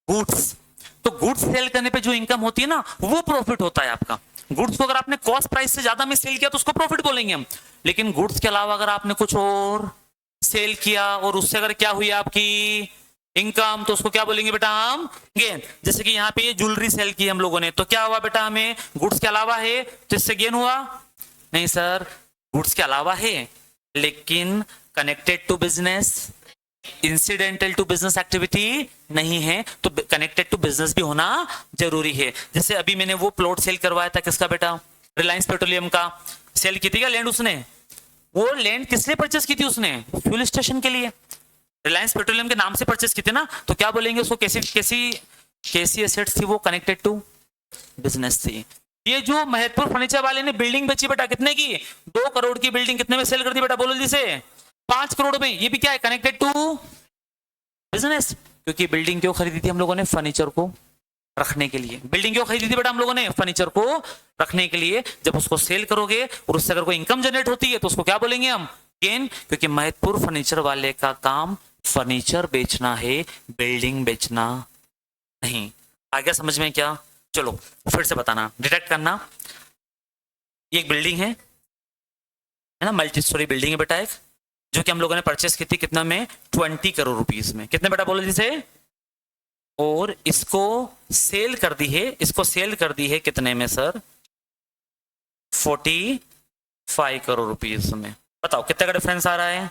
गुड्स। तो गुड्स सेल करने पे जो इनकम होती है ना वो प्रॉफिट होता है आपका। गुड्स को अगर आपने कॉस्ट प्राइस से ज्यादा में सेल किया तो उसको प्रॉफिट बोलेंगे हम। लेकिन गुड्स के अलावा अगर आपने कुछ और सेल किया और उससे अगर क्या हुई आपकी इनकम, तो उसको क्या बोलेंगे बेटा हम? गेन। जैसे कि यहाँ पे ये ज्वेलरी सेल की हम लोगों ने, तो क्या हुआ बेटा, हमें गुड्स के अलावा है तो इससे गेन हुआ? नहीं सर, गुड्स के अलावा है लेकिन connected to business, incidental to business activity नहीं है, तो कनेक्टेड टू बिजनेस भी होना जरूरी है। जैसे अभी मैंने वो प्लॉट सेल करवाया था, किसका बेटा? रिलायंस पेट्रोलियम का। सेल की थी क्या लैंड उसने? वो लैंड किस लिए परचेस की थी उसने? फ्यूल स्टेशन के लिए। रिलायंस पेट्रोलियम के नाम से परचेस की थी ना, तो क्या बोलेंगे उसको? कैसी एसेट्स थी वो? कनेक्टेड टू बिजनेस थी। ये जो महितपुर फर्नीचर वाले ने बिल्डिंग बेची बेटा, कितने की? 2 करोड़ की बिल्डिंग कितने में सेल कर दी बेटा बोलो जी से? 5 करोड़ में। ये भी क्या है? Connected to business. क्योंकि बिल्डिंग क्यों खरीदी थी हम लोगों ने? फर्नीचर को रखने के लिए। बिल्डिंग क्यों खरीदी थी बेटा हम लोगों ने? फर्नीचर को रखने के लिए। जब उसको सेल करोगे और उससे अगर कोई इनकम जनरेट होती है तो उसको क्या बोलेंगे हम? गेन। क्योंकि महितपुर फर्नीचर वाले का काम फर्नीचर बेचना है, बिल्डिंग बेचना नहीं। आगे समझ में क्या? चलो फिर से बताना, डिटेक्ट करना। ये एक बिल्डिंग है ना, मल्टी स्टोरी बिल्डिंग है बेटा एक, जो कि हम लोगों ने परचेस की थी कितना में? 20 करोड़ रुपीस में। कितने बेटा बोलो जिसे? और इसको सेल कर दी है, इसको सेल कर दी है कितने में सर? 45 करोड़ रुपीस में। बताओ कितने का डिफरेंस आ रहा है?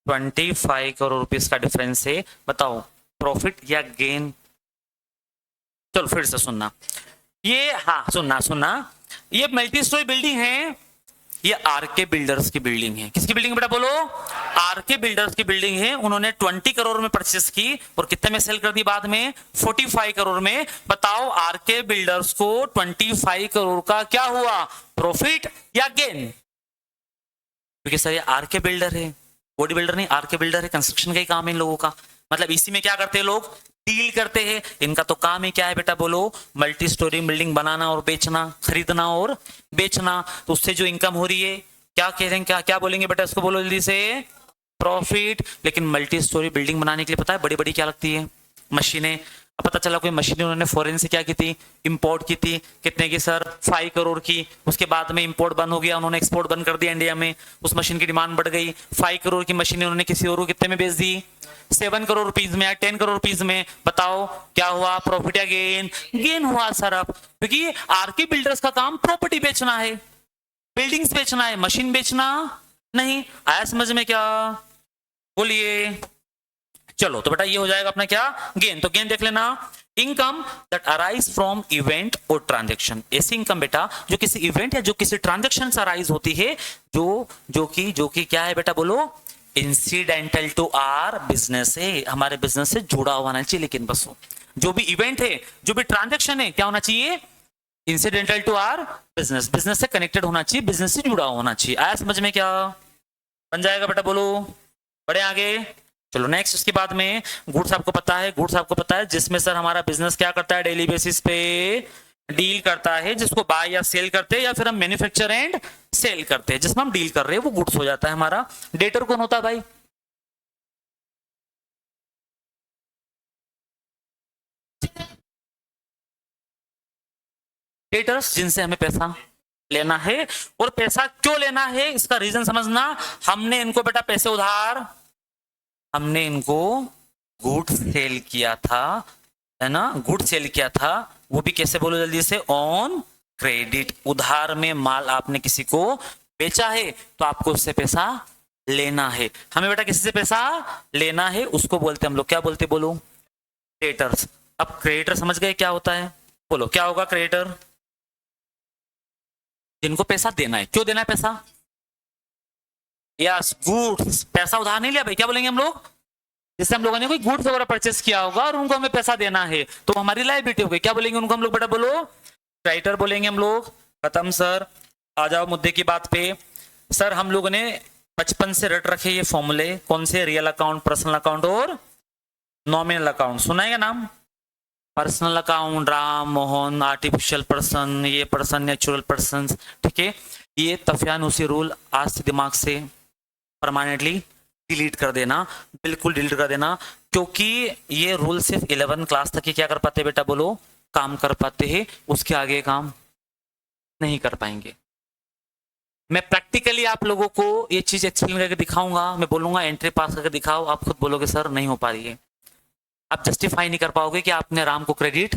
25 करोड़ रुपीस का डिफरेंस है। बताओ प्रॉफिट या गेन? चलो फिर से सुनना, ये हाँ सुनना सुनना, ये मल्टी स्टोरी बिल्डिंग है, ये आरके बिल्डर्स की बिल्डिंग है। किसकी बिल्डिंग बेटा बोलो? आरके बिल्डर्स की बिल्डिंग है। उन्होंने 20 करोड़ में परचेस की और कितने में सेल कर दी बाद में? 45 करोड़ में। बताओ आरके बिल्डर्स को 25 करोड़ का क्या हुआ, प्रॉफिट या गेन? क्योंकि सर ये आरके बिल्डर है, बॉडी बिल्डर नहीं, आरके बिल्डर है, कंस्ट्रक्शन का ही काम है इन लोगों का। मतलब इसी में क्या करते हैं लोग? डील करते हैं। इनका तो काम ही क्या है बेटा बोलो? मल्टी स्टोरी बिल्डिंग बनाना और बेचना, खरीदना और बेचना। तो उससे जो इनकम हो रही है क्या कह रहे हैं, क्या क्या बोलेंगे बेटा इसको? बोलो जल्दी से, प्रॉफिट। लेकिन मल्टी स्टोरी बिल्डिंग बनाने के लिए पता है बड़ी बड़ी क्या लगती है? मशीनें। अब पता चला कोई मशीन उन्होंने फॉरेन से क्या की थी? इंपोर्ट की थी। कितने की सर? 5 करोड़ की। उसके बाद में इंपोर्ट बंद हो गया, उन्होंने एक्सपोर्ट बंद कर दिया इंडिया में। उस मशीन की डिमांड बढ़ गई, 5 करोड़ की मशीन उन्होंने किसी और को कितने में बेच दी? 7 करोड़ रुपीज में या 10 करोड़ रुपीज में। बताओ क्या हुआ, प्रॉफिट या गेन? गेन हुआ सर। अब क्योंकि आरके बिल्डर्स का काम प्रॉपर्टी बेचना है, बिल्डिंग्स बेचना है, मशीन बेचना नहीं। आया समझ में क्या? बोलिए। चलो तो बेटा ये हो जाएगा अपना क्या? गेन। तो गेन देख लेना, income that arise from event और ट्रांजेक्शन। ऐसी इनकम बेटा जो किसी इवेंट या जो किसी ट्रांजेक्शन से अराइज होती है, जो कि क्या है बेटा बोलो? इंसिडेंटल टू आर बिजनेस है, हमारे बिजनेस से जुड़ा होना चाहिए। लेकिन बस जो भी इवेंट है, जो भी ट्रांजेक्शन है, क्या होना चाहिए? Incidental to our business, business से कनेक्टेड होना चाहिए, बिजनेस से जुड़ा होना चाहिए। आया समझ में क्या? बन जाएगा बेटा बोलो। बढ़े आगे। चलो नेक्स्ट, उसके बाद में गुड्स आपको पता है, गुड्स आपको पता है जिसमें सर हमारा बिजनेस क्या करता है? डेली बेसिस पे डील करता है, जिसको बाय या सेल करते हैं या फिर हम मैन्युफैक्चर एंड सेल करते हैं, जिसमें हम डील कर रहे हैं वो गुड्स हो जाता है हमारा। डेटर कौन होता है भाई? डेटर्स, जिनसे हमें पैसा लेना है। और पैसा क्यों लेना है इसका रीजन समझना। हमने इनको बेटा पैसे उधार, हमने इनको गुड सेल किया था, है ना? गुड सेल किया था, वो भी कैसे बोलो जल्दी से? On credit. उधार में माल आपने किसी को बेचा है तो आपको उससे पैसा लेना है। हमें बेटा किसी से पैसा लेना है, उसको बोलते हम लोग क्या बोलते? बोलो क्रेडिटर्स। अब क्रेडिटर समझ गए क्या होता है? बोलो क्या होगा क्रेडिटर? जिनको पैसा देना है। क्यों देना है पैसा? Yes, goods. पैसा उधार नहीं लिया भाई, क्या बोलेंगे हम लोग? जैसे हम लोगों ने कोई गुड्स वगैरह परचेस किया होगा और उनको हमें पैसा देना है तो हमारी लायबिलिटी हो गई। क्या बोलेंगे उनको हम लोग बेटा बोलो? क्रेडिटर बोलेंगे हम लोग। खत्म सर। आ जाओ मुद्दे की बात पे। सर हम लोगों ने बचपन से रट रखे ये फॉर्मूले, कौन से? रियल अकाउंट, पर्सनल अकाउंट और नॉमिनल अकाउंट। सुना है नाम? Personal account Ram Mohan, artificial person, ये पर्सन नेचुरल पर्सन। ठीक है, ये तफयानुसी रूल आज से दिमाग से परमानेंटली डिलीट कर देना, बिल्कुल डिलीट कर देना। क्योंकि ये रूल सिर्फ 11 क्लास तक ही क्या कर पाते बेटा बोलो? काम कर पाते हैं, उसके आगे काम नहीं कर पाएंगे। मैं प्रैक्टिकली आप लोगों को ये चीज एक्सप्लेन करके दिखाऊंगा। मैं बोलूंगा एंट्री पास करके दिखाओ, आप खुद बोलोगे सर नहीं हो पा रही है। आप जस्टिफाई नहीं कर पाओगे कि आपने राम को क्रेडिट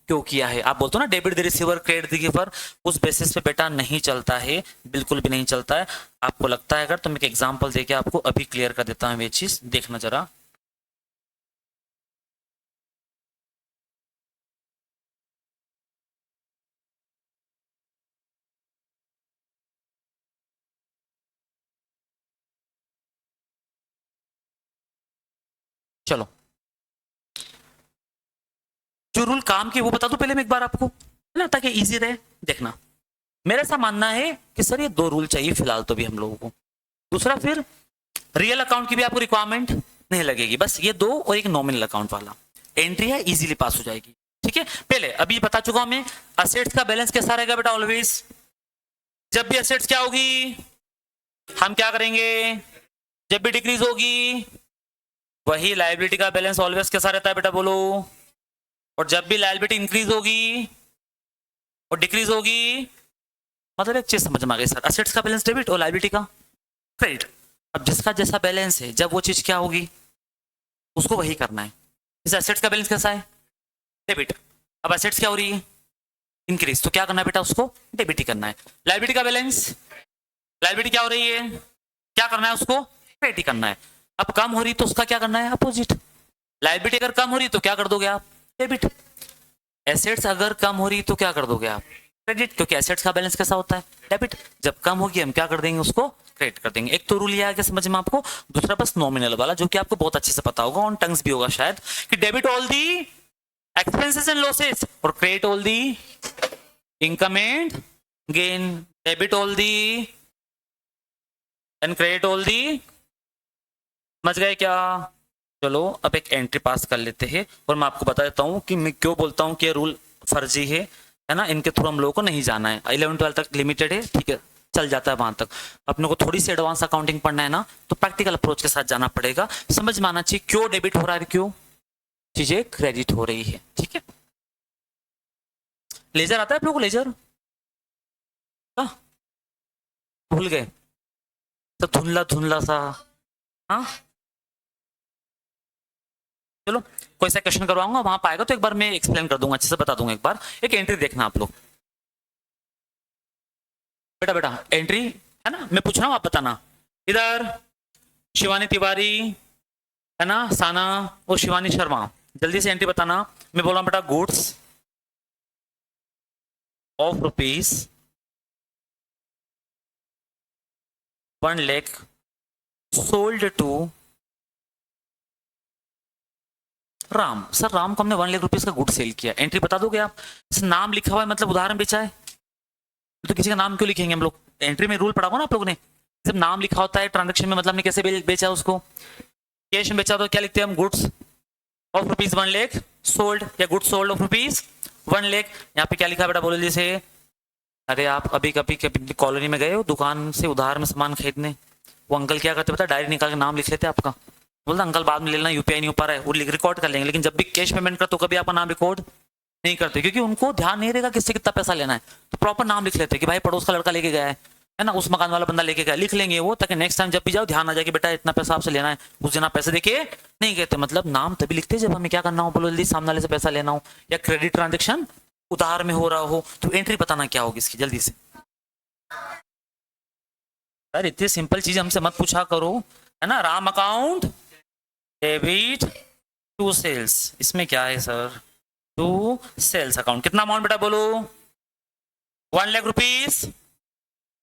क्यों किया है। आप बोलते हो ना debit the receiver credit the giver, उस बेसिस पे बेटा नहीं चलता है, बिल्कुल भी नहीं चलता है। आपको लगता है अगर तो मैं एक एग्जांपल देके आपको अभी क्लियर कर देता हूं ये चीज, देखना जरा। चलो जो रूल काम के वो बता दो पहले मैं एक बार आपको, है ना, ताकि इजी रहे। देखना मेरा ऐसा मानना है कि सर ये 2 रूल चाहिए फिलहाल तो भी हम लोगों को। दूसरा फिर रियल अकाउंट की भी आपको रिक्वायरमेंट नहीं लगेगी, बस ये 2 और एक नॉमिनल अकाउंट वाला एंट्री है, इजीली पास हो जाएगी। ठीक है, पहले अभी बता चुका हूं मैं, असेट्स का बैलेंस कैसा रहेगा बेटा? ऑलवेज जब भी असेट्स क्या होगी हम क्या करेंगे? जब भी डिक्रीज होगी वही लायबिलिटी का बैलेंस ऑलवेज कैसा रहता है बेटा बोलो? और जब भी लायबिलिटी इंक्रीज होगी और डिक्रीज होगी, मतलब एक चीज समझ में आ गई सर, असेट्स का बैलेंस डेबिट और लायबिलिटी का क्रेडिट। अब जिसका जैसा बैलेंस है जब वो चीज क्या होगी उसको वही करना है। जैसे असेट्स का बैलेंस कैसा है? डेबिट। अब असेट्स क्या हो रही है? इंक्रीज, तो क्या करना है बेटा? उसको डेबिट ही करना है। लायबिलिटी का बैलेंस, लायबिलिटी क्या हो रही है, क्या करना है उसको, क्रेडिट ही करना है। अब कम हो रही तो उसका क्या करना है, अपोजिट। लायबिलिटी अगर कम हो रही तो क्या कर दोगे आप, डेबिट। एसेट्स अगर कम हो रही तो क्या कर दोगे आप, क्रेडिट, क्योंकि एसेट्स का बैलेंस कैसा होता है, डेबिट। जब कम होगी हम क्या कर देंगे, उसको क्रेडिट कर देंगे। एक तो रूल ये आया समझ में आपको, दूसरा बस नॉमिनल वाला जो कि आपको बहुत अच्छे से पता होगा, ऑन टंग्स भी होगा शायद, कि debit all the expenses and losses और credit all the income and gain. Debit all the and credit all the, समझ गए क्या। चलो अब एक एंट्री पास कर लेते हैं और मैं आपको बता देता हूँ कि मैं क्यों बोलता हूँ कि ये रूल फर्जी है ना, इनके थ्रू हम लोगों को नहीं जाना है। 11-12 तक लिमिटेड है, ठीक है, चल जाता है वहां तक। अपने को थोड़ी सी एडवांस अकाउंटिंग पढ़ना है ना, तो प्रैक्टिकल अप्रोच के साथ जाना पड़ेगा, समझ में आना चाहिए क्यों डेबिट हो रहा है, क्यों चीजें क्रेडिट हो रही है, ठीक है। लेजर आता है आप लोगों को, लेजर भूल गए, तो धुंधला धुंधला सा, हाँ चलो कोई सा क्वेश्चन करवाऊंगा वहां पाएगा तो एक बार मैं एक्सप्लेन कर दूंगा, अच्छे से बता दूंगा। एक बार एक एंट्री देखना आप लोग, बेटा बेटा एंट्री है ना, मैं पूछ रहा हूँ आप बताना। इधर शिवानी तिवारी है ना, साना और शिवानी शर्मा, जल्दी से एंट्री बताना। मैं बोल रहा हूँ बेटा, goods of rupees 1 lakh sold to Ram. Sir Ram को हमने 1 लाख रुपीज का गुड सेल किया, एंट्री बता दोगे आप। नाम लिखा हुआ है मतलब उदाहरण बेचा है, तो किसी का नाम क्यों लिखेंगे हम लोग, एंट्री में रूल पढ़ा हुआ ना आप लोगों ने, जब नाम लिखा होता है ट्रांजेक्शन में, मतलब हमने कैसे बेचा उसको, कैश में बेचा तो क्या लिखते हैं हम, goods of rupees 1 lakh sold, या goods sold of rupees 1 lakh. यहाँ पे क्या लिखा बेटा, बोलो जैसे, अरे आप अभी कभी कभी कॉलोनी में गए हो दुकान से उधार में सामान खरीदने, वो अंकल क्या करते पता, डायरी निकाल के नाम लिख लेते आपका, बोलता अंकल बाद में ले लेना, यूपीआई नहीं हो पा रहा है, वो रिकॉर्ड कर लेंगे, लेकिन जब भी कैश पेमेंट कर तो कभी आपका नाम रिकॉर्ड नहीं करते, क्योंकि उनको ध्यान नहीं रहेगा किससे कितना पैसा लेना है, तो प्रॉपर नाम लिख लेते कि भाई पड़ोस का लड़का लेके गया है ना, उस मकान वाला बंदा लेके गया, लिख लेंगे वो, ताकि नेक्स्ट टाइम जब भी जाओ ध्यान आ जाए कि बेटा इतना पैसा आपसे लेना है, उस दिन आप पैसे देके नहीं कहते। मतलब नाम तभी लिखते जब हमें क्या करना हो, बोलो जल्दी सामने वाले से पैसा लेना हो, या क्रेडिट ट्रांजेक्शन उधार में हो रहा हो, तो एंट्री बताना क्या होगी इसकी, जल्दी से। यार इतनी सिंपल चीज हमसे मत पूछा करो, है ना। Ram account debit to sales, इसमें क्या है सर, टू सेल्स अकाउंट, कितना अमाउंट बेटा बोलो, 1 लाख रुपीज,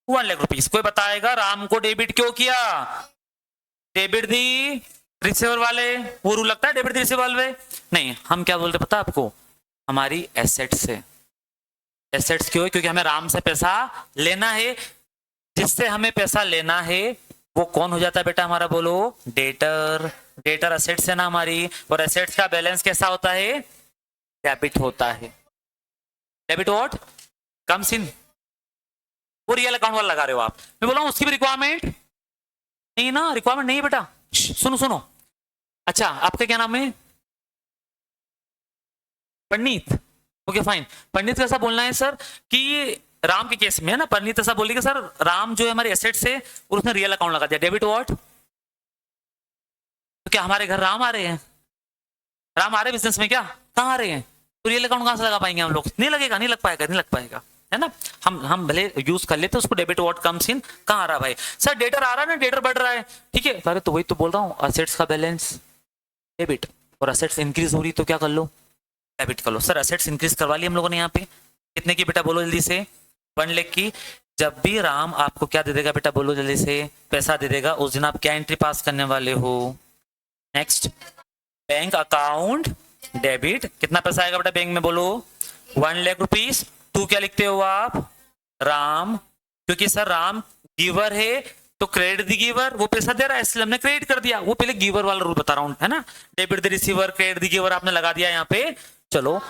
1 लाख रुपीज। कोई बताएगा राम को डेबिट क्यों किया, डेबिट दी रिसीवर वाले, वो रूल लगता है डेबिट दी रिसीवर वाले, नहीं हम क्या बोलते पता आपको, हमारी एसेट से। एसेट्स क्यों है, क्योंकि हमें राम से पैसा लेना है, जिससे हमें पैसा लेना है वो कौन हो जाता है बेटा हमारा, बोलो डेटर। डेटर एसेट्स है ना हमारी, और एसेट्स का बैलेंस कैसा होता है, डेबिट होता है। डेबिट व्हाट कम्स इन, वो रियल अकाउंट वाला लगा रहे हो आप, मैं बोला हूं उसकी भी रिक्वायरमेंट नहीं ना, रिक्वायरमेंट नहीं है बेटा, सुनो सुनो। अच्छा आपका क्या नाम है, पंडित, ओके फाइन। पंडित कैसा बोलना है सर, कि राम के केस में है ना, पंडित ऐसा बोलेगा सर राम जो है हमारे एसेट से और उसने रियल अकाउंट लगा दिया, डेबिट व्हाट, तो क्या हमारे घर राम आ रहे हैं, राम आ रहे बिजनेस में, क्या कहाँ आ रहे हैं, तो रियल अकाउंट कहाँ से लगा पाएंगे हम लोग, नहीं लगेगा, नहीं लग पाएगा, नहीं लग पाएगा, है ना। हम भले यूज कर लेते उसको, डेबिट व्हाट कम्स इन, कहाँ आ रहा भाई, सर डेटर आ रहा है ना, डेटर बढ़ रहा है, ठीक है, अरे तो वही तो बोल रहा हूँ, असेट्स का बैलेंस डेबिट, और असेट्स इंक्रीज हो रही तो क्या कर लो, डेबिट कर लो। सर असेट्स इंक्रीज करवा ली हम लोगों ने यहाँ पे, कितने की बेटा बोलो जल्दी से, 1 लाख की। जब भी राम आपको क्या दे देगा बेटा बोलो जल्दी से, पैसा दे देगा, उस दिन आप क्या एंट्री पास करने वाले हो, नेक्स्ट बैंक अकाउंट डेबिट, कितना पैसा आएगा बेटा बैंक में बोलो, 1 लाख रुपीज। टू क्या लिखते हो आप, राम, क्योंकि सर राम गिवर है तो क्रेडिट द गिवर, वो पैसा दे रहा है इसलिए हमने क्रेडिट कर दिया, वो पहले गिवर वाला रूल बता रहा हूं, है ना, debit the receiver credit the giver आपने लगा दिया यहाँ पे। चलो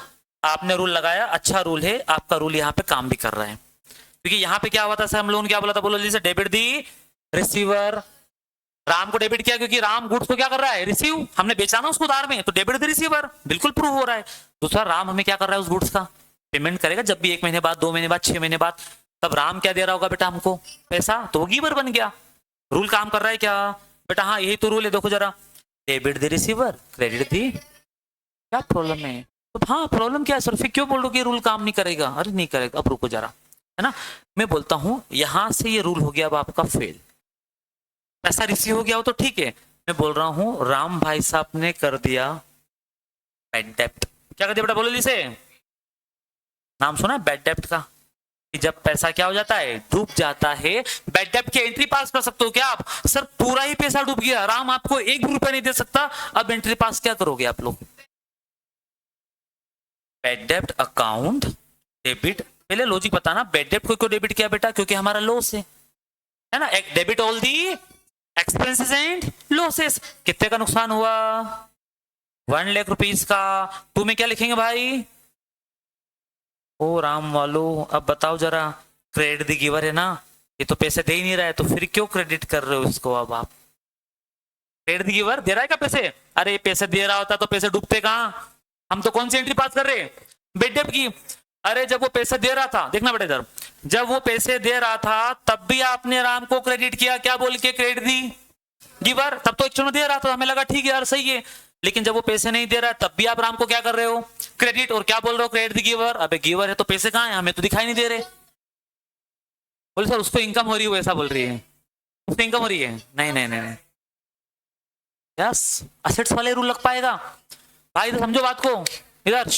आपने रूल लगाया, अच्छा रूल है, आपका रूल यहाँ पे काम भी कर रहा है, क्योंकि यहाँ पे क्या हुआ था सर, हम लोगों ने क्या बोला था, बोलो जैसे डेबिट दी रिसीवर, राम को डेबिट किया क्योंकि राम गुड्स को क्या कर रहा है, रिसीव, हमने बेचा ना उसको उधार में, तो डेबिट द रिसीवर बिल्कुल प्रूव हो रहा है। दूसरा राम हमें क्या कर रहा है, उस गुड्स का पेमेंट करेगा जब भी, 1 महीने बाद, 2 महीने बाद, 6 महीने बाद, तब राम क्या दे रहा होगा बेटा हमको, पैसा, तो वो गिवर बन गया, रूल काम कर रहा है क्या बेटा, हाँ यही तो रूल है, देखो जरा, डेबिट द रिसीवर क्रेडिट दी, क्या प्रॉब्लम है, तो हाँ प्रॉब्लम क्या है सर, फिर क्यों बोल रहे हो कि रूल काम नहीं करेगा, अरे नहीं करेगा, अब रुको जरा, है ना। मैं बोलता हूं यहां से ये रूल हो गया अब आपका फेल, पैसा रिसीव हो गया हो तो ठीक है। मैं बोल रहा हूं राम भाई साहब ने कर दिया बैड डेप्ट। क्या कर दिया बेटा, बोलो जिसे नाम सुना है बैड डेप्ट का, कि जब पैसा क्या हो जाता है, डूब जाता है। बैड डेप्ट की एंट्री पास कर सकते हो क्या आप? सर पूरा ही पैसा डूब गया, राम आपको एक भी रुपया नहीं दे सकता, अब एंट्री पास क्या करोगे आप लोग? बैड डेप्ट अकाउंट डेबिट, पहले लॉजिक बताना, बैड डेप्ट को क्यों डेबिट किया बेटा? क्योंकि हमारा लॉस है ना। एक debit all the expenses and losses. कितने का नुकसान हुआ? 1,00,000 का। टू में क्या लिखेंगे भाई? ओ राम वालो, अब बताओ जरा, क्रेडिट द गिवर है ना, ये तो पैसे दे ही नहीं रहा है, तो फिर क्यों क्रेडिट कर रहे हो इसको? अब आप क्रेडिट द गिवर दे रहा है क्या पैसे? अरे पैसे दे रहा होता तो पैसे डूबते कहां? हम तो कौन सी एंट्री पास कर रहे हैं? बैड डेप्ट की। अरे जब वो पैसे दे रहा था, देखना बेटा इधर, जब वो पैसे दे रहा था तब भी आपने राम को क्रेडिट किया, क्या बोल के? क्रेडिट दी गिवर। तब तो एक्चुअल में दे रहा था, हमें लगा ठीक है यार सही है, लेकिन जब वो पैसे नहीं दे रहा तब भी आप राम को क्या कर रहे हो? क्रेडिट। और क्या बोल रहे हो? क्रेडिट दी गिवर। अबे गिवर है तो पैसे कहां है? हमें तो दिखाई नहीं दे रहे। बोले सर उसको इनकम हो रही है, ऐसा बोल रही है, उसको इनकम हो रही है। नहीं नहीं नहीं, यस असेट्स वाले रूल लग पाएगा भाई, तो समझो बात को। इधर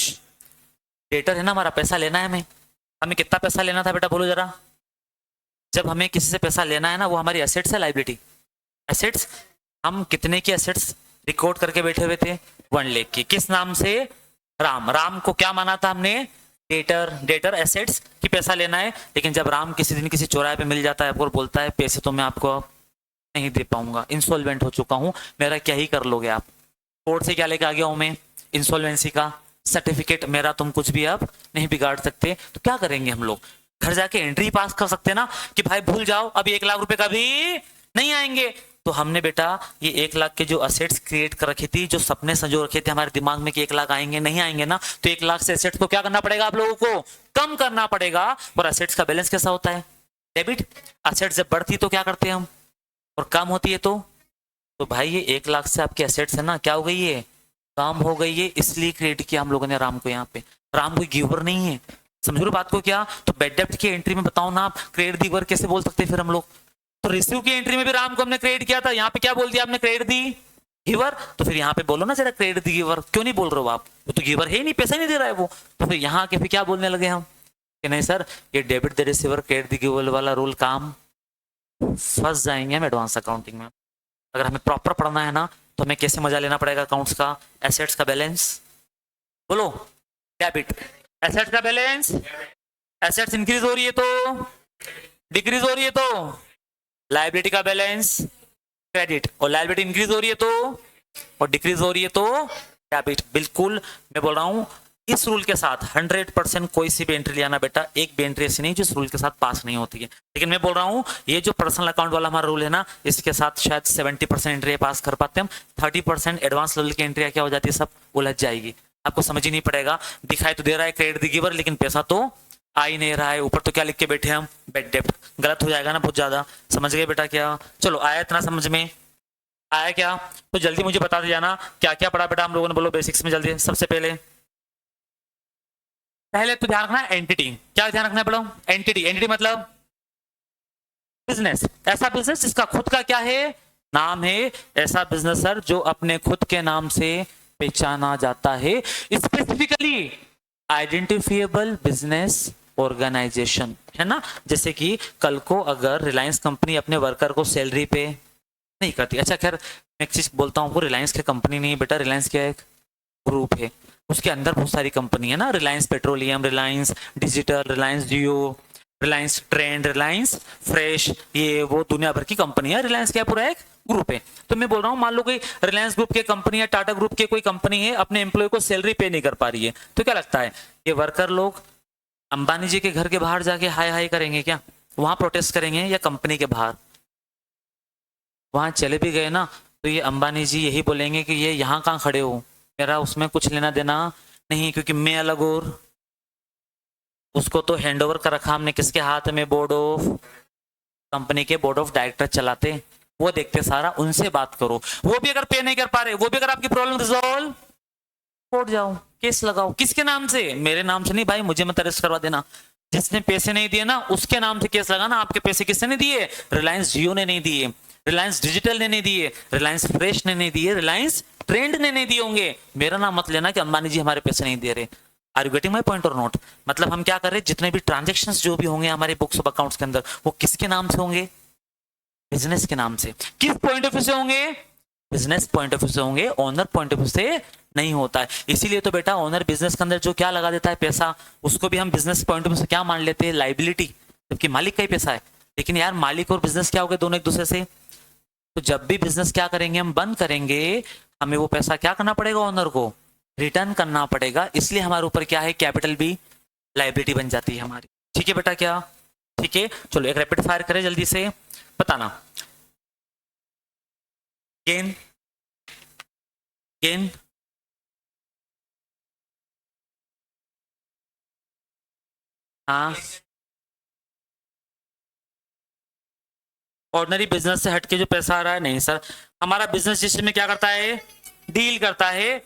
डेटर है ना हमारा, पैसा लेना है हमें, हमें कितना पैसा लेना था बेटा बोलो जरा? जब हमें किसी से पैसा लेना है ना, वो हमारी एसेट्स है लाइबिलिटी? एसेट्स। हम कितने की एसेट्स रिकॉर्ड करके बैठे हुए थे? 1,00,000 की। किस नाम से? राम। राम को क्या माना था हमने? डेटर। डेटर एसेट्स की पैसा लेना है, लेकिन जब राम किसी दिन किसी चौराहे पे मिल जाता है और बोलता है पैसे तो मैं आपको नहीं दे पाऊंगा, इंसॉल्वेंट हो चुका हूं, मेरा क्या ही कर लोगे आप? कोर्ट से क्या लेके आ गया हूं मैं? इंसॉल्वेंसी का सर्टिफिकेट, मेरा तुम कुछ भी अब नहीं बिगाड़ सकते। तो क्या करेंगे हम लोग? घर जाके एंट्री पास कर सकते ना कि भाई भूल जाओ, अभी 1,00,000 रुपए का भी नहीं आएंगे। तो हमने बेटा ये 1,00,000 के जो असेट्स क्रिएट कर रखी थी, जो सपने संजो रखे थे हमारे दिमाग में कि 1,00,000 आएंगे, नहीं आएंगे ना, तो 1,00,000 से असेट्स को क्या करना पड़ेगा आप लोगों को? कम करना पड़ेगा। और असेट्स का बैलेंस कैसा होता है? डेबिट। असेट्स जब बढ़ती तो क्या करते हैं हम, और कम होती है तो भाई ये 1,00,000 से आपकी एसेट्स है ना, क्या हो गई है? कम हो गई है, इसलिए क्रिएट किया हम लोगों ने राम को। यहाँ पे राम कोई गिवर नहीं है, समझ लो बात को क्या? तो बैड डेप्ट की एंट्री में बताओ ना आप क्रेडिट गिवर कैसे बोल सकते हैं फिर हम लोग? तो रिसीव की एंट्री में भी राम को हमने क्रेडिट किया था, यहाँ पे क्या बोल दिया आपने? क्रेडिट दी गिवर। तो फिर यहाँ पे बोलो ना जरा क्रेडिट दी गिवर, क्यों नहीं बोल रहे हो आप? वो तो गिवर है नहीं, पैसा नहीं दे रहा है वो। तो फिर यहाँ के फिर क्या बोलने लगे हम कि नहीं सर ये debit the receiver credit the giver वाला रूल काम, फंस जाएंगे हम एडवांस अकाउंटिंग में। अगर हमें प्रॉपर पढ़ना है ना, तो हमें कैसे मजा लेना पड़ेगा अकाउंट्स का? एसेट्स का बैलेंस बोलो, डेबिट। एसेट्स का बैलेंस, एसेट्स इंक्रीज हो रही है तो डिक्रीज हो रही है तो लायबिलिटी का बैलेंस क्रेडिट, और लायबिलिटी इंक्रीज हो रही है तो और डिक्रीज हो रही है तो डेबिट। बिल्कुल मैं बोल रहा हूं इस रूल के साथ 100% कोई सी भी एंट्री ले आना बेटा, एक भी एंट्री ऐसी नहीं जिस रूल के साथ पास नहीं होती है। लेकिन मैं बोल रहा हूं ये जो पर्सनल अकाउंट वाला हमारा रूल है ना, इसके साथ शायद 70% एंट्री पास कर पाते हम, 30% एडवांस लेवल की एंट्री क्या हो जाती है, सब उलझ जाएगी, आपको समझ ही नहीं पड़ेगा। दिखाई तो दे रहा है क्रेडिट द गिवर, लेकिन पैसा तो आ ही नहीं रहा है, ऊपर तो क्या लिख के बैठे हम? बैड डेप्ट। गलत हो जाएगा ना बहुत ज्यादा, समझ गए बेटा क्या? चलो आया इतना समझ में आया क्या? तो जल्दी मुझे बता दिया ना क्या क्या पढ़ा बेटा हम लोगों ने, बोलो बेसिक्स में जल्दी। सबसे पहले तो ध्यान रखना एंटिटी, क्या ध्यान रखना है बोलो? एंटिटी। एंटिटी मतलब बिजनेस, ऐसा बिजनेस जिसका खुद का क्या है, नाम है, ऐसा बिजनेस सर जो अपने खुद के नाम से पहचाना जाता है। स्पेसिफिकली आइडेंटिफिएबल बिजनेस ऑर्गेनाइजेशन, है ना। जैसे कि कल को अगर रिलायंस कंपनी अपने वर्कर को सैलरी पे नहीं करती, अच्छा खैर मैं एक चीज बोलता हूँ, वो रिलायंस की कंपनी नहीं है बेटा, रिलायंस क्या एक ग्रुप है, उसके अंदर बहुत सारी कंपनी है ना, रिलायंस पेट्रोलियम, रिलायंस डिजिटल, रिलायंस जियो, रिलायंस ट्रेंड, रिलायंस फ्रेश, ये वो दुनिया भर की कंपनी है। रिलायंस क्या पूरा एक ग्रुप है। तो मैं बोल रहा हूँ मान लो कोई रिलायंस ग्रुप की कंपनी है, टाटा ग्रुप की कोई कंपनी है, अपने एम्प्लॉय को सैलरी पे नहीं कर पा रही है, तो क्या लगता है ये वर्कर लोग अंबानी जी के घर के बाहर जाके हाय हाय करेंगे क्या? वहां प्रोटेस्ट करेंगे या कंपनी के बाहर? वहां चले भी गए ना तो ये अंबानी जी यही बोलेंगे कि ये यहाँ कहाँ खड़े हो, मेरा उसमें कुछ लेना देना नहीं, क्योंकि मैं अलग और उसको तो हैंड ओवर कर रखा हमने किसके हाथ में? बोर्ड ऑफ कंपनी के बोर्ड ऑफ डायरेक्टर चलाते, वो देखते सारा, उनसे बात करो। वो भी अगर पे नहीं कर पा रहे, वो भी अगर आपकी प्रॉब्लम रिजॉल्व, कोर्ट जाओ, केस लगाओ, किसके नाम से? मेरे नाम से नहीं भाई, मुझे मत अरेस्ट करवा देना, जिसने पैसे नहीं दिए ना उसके नाम से केस लगाना। आपके पैसे किसने नहीं दिए? रिलायंस जियो ने नहीं दिए, रिलायंस डिजिटल ने नहीं दिए, रिलायंस फ्रेश ने नहीं दिए, रिलायंस ट्रेंड ने नहीं दिए होंगे। मेरा नाम मत लेना कि अंबानी जी हमारे पैसे नहीं दे रहे। Are you getting my point or not? मतलब हम क्या कर रहे हैं, जितने भी ट्रांजेक्शन जो भी होंगे हमारे बुक्स ऑफ अकाउंट्स के अंदर, वो किसके नाम से होंगे? बिजनेस के नाम से। किस पॉइंट ऑफ व्यू से होंगे? बिजनेस पॉइंट ऑफ व्यू से होंगे, ओनर पॉइंट ऑफ व्यू से नहीं होता है। इसीलिए तो बेटा ओनर बिजनेस के अंदर जो क्या लगा देता है पैसा, उसको भी हम बिजनेस पॉइंट ऑफ व्यू से क्या मान लेते हैं? लाइबिलिटी, जबकि मालिक का ही पैसा है। लेकिन यार मालिक और बिजनेस क्या हो गए? दोनों एक दूसरे से। तो जब भी बिजनेस क्या करेंगे, हम बंद करेंगे, हमें वो पैसा क्या करना पड़ेगा? ओनर को रिटर्न करना पड़ेगा। इसलिए हमारे ऊपर क्या है? कैपिटल भी लाइबिलिटी बन जाती है हमारी। ठीक है बेटा? क्या ठीक है? चलो एक रैपिड फायर करें जल्दी से, बताना। गेन, गेन, हाँ। ऑर्डिनरी बिजनेस से हटके जो पैसा आ रहा है, नहीं सर। हमारा बिजनेस जिसमें क्या करता है? डील करता है।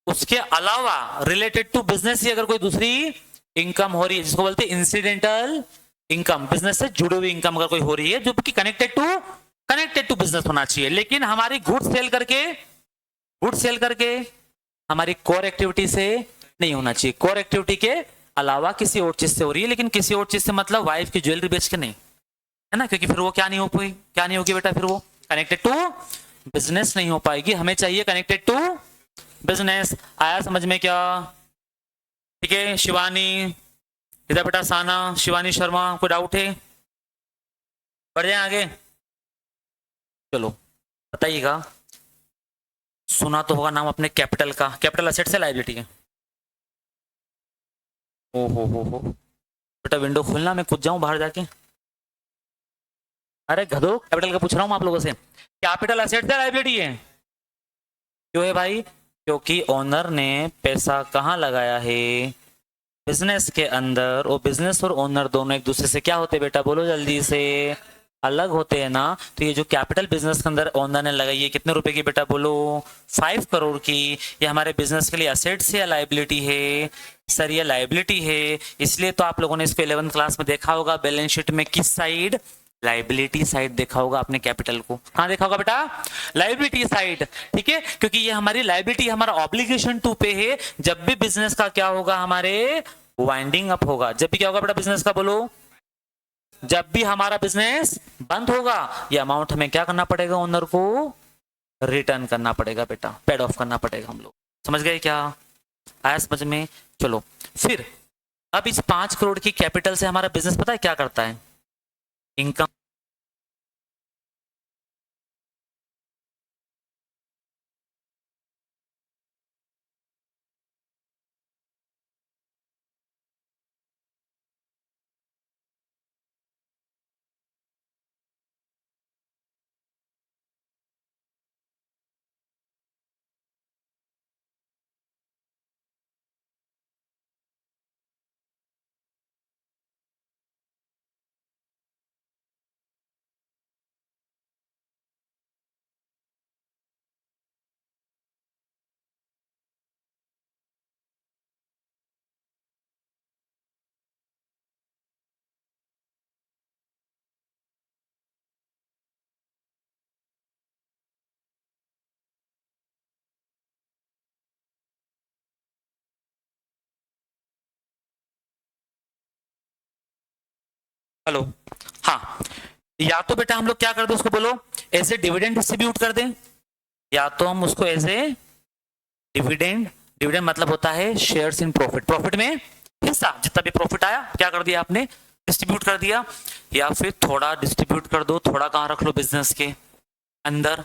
उसके अलावा रिलेटेड टू बिजनेस ही अगर कोई दूसरी इनकम हो रही है, जिसको बोलते हैं इंसिडेंटल इनकम, बिजनेस से जुड़ी हुई इनकम अगर कोई हो रही है जो कि कनेक्टेड टू बिजनेस होना चाहिए। लेकिन हमारी गुड सेल करके हमारी कोर एक्टिविटी से नहीं होना चाहिए। कोर एक्टिविटी के अलावा किसी और चीज से हो रही है, लेकिन किसी और चीज से मतलब वाइफ की ज्वेलरी बेच के नहीं, है ना? क्योंकि फिर वो क्या नहीं हो पाई, क्या नहीं होगी बेटा? फिर वो कनेक्टेड टू बिजनेस नहीं हो पाएगी। हमें चाहिए कनेक्टेड टू बिजनेस। आया समझ में क्या? ठीक है शिवानी, इधर बेटा साना, शिवानी शर्मा, कोई डाउट है? बढ़ जाए आगे। चलो बताइएगा। सुना तो होगा नाम अपने कैपिटल का। कैपिटल असेट से लायबिलिटी है। ओ हो बेटा विंडो खोलना, मैं कूद जाऊं बाहर जाके। अरे गधो, कैपिटल का पूछ रहा हूं आप लोगों से। कैपिटल असेट से लायबिलिटी है। क्यों है भाई? क्योंकि ओनर ने पैसा कहाँ लगाया है? बिजनेस के अंदर। और बिजनेस और ओनर दोनों एक दूसरे से क्या होते हैं बेटा? बोलो जल्दी से। अलग होते हैं ना। तो ये जो कैपिटल बिजनेस के अंदर ओनर ने लगाई है कितने रुपए की बेटा? बोलो 5 करोड़ की। ये हमारे बिजनेस के लिए असेट्स या लाइबिलिटी है? सर ये लाइबिलिटी है। इसलिए तो आप लोगों ने इसको 11th क्लास में देखा होगा, बैलेंस शीट में किस साइड? लाइबिलिटी साइड देखा होगा आपने कैपिटल को। कहां देखा होगा बेटा? Liability side. ठीक है, क्योंकि ये हमारी लाइबिलिटी हमारा ऑब्लिगेशन टू पे है। जब भी बिजनेस का क्या होगा? हमारे वाइंडिंग अप होगा। जब भी क्या होगा बेटा बिजनेस का? बोलो। जब भी हमारा बिजनेस बंद होगा, ये अमाउंट हमें क्या करना पड़ेगा? ओनर को रिटर्न करना पड़ेगा बेटा, पेड ऑफ करना पड़ेगा। हम लोग समझ गए क्या? आया समझ में? चलो फिर अब इस 5 करोड़ की कैपिटल से हमारा बिजनेस पता है क्या करता है? इनकम। हेलो, हाँ। या तो बेटा हम लोग क्या कर दे उसको? बोलो एज ए डिविडेंड डिस्ट्रीब्यूट कर दें, या तो हम उसको एज ए डिविडेंड, डिविडेंड मतलब होता है शेयर्स इन प्रॉफिट, प्रॉफिट में हिस्सा, जितना भी प्रॉफिट आया क्या कर दिया आपने? डिस्ट्रीब्यूट कर दिया। या फिर थोड़ा डिस्ट्रीब्यूट कर दो, थोड़ा कहाँ रख लो? बिजनेस के अंदर।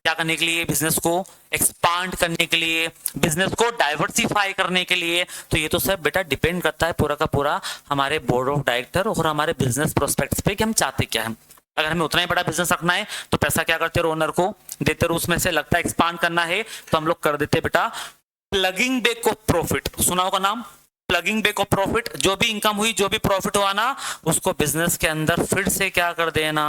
क्या करने के लिए? बिजनेस को एक्सपांड करने के लिए, बिजनेस को डाइवर्सिफाई करने के लिए। तो ये तो सब बेटा डिपेंड करता है पूरा का पूरा हमारे बोर्ड ऑफ डायरेक्टर और हमारे बिजनेस प्रोस्पेक्ट्स पे कि हम चाहते क्या है। अगर हमें उतना ही बड़ा बिजनेस रखना है तो पैसा क्या करते रहो? ओनर को देते रहो। उसमें से लगता है एक्सपांड करना है तो हम लोग कर देते बेटा प्लगिंग बैक ऑफ प्रॉफिट। सुना होगा नाम, प्लगिंग बैक ऑफ प्रॉफिट। जो भी इनकम हुई, जो भी प्रॉफिट हुआ ना, उसको बिजनेस के अंदर फिर से क्या कर देना?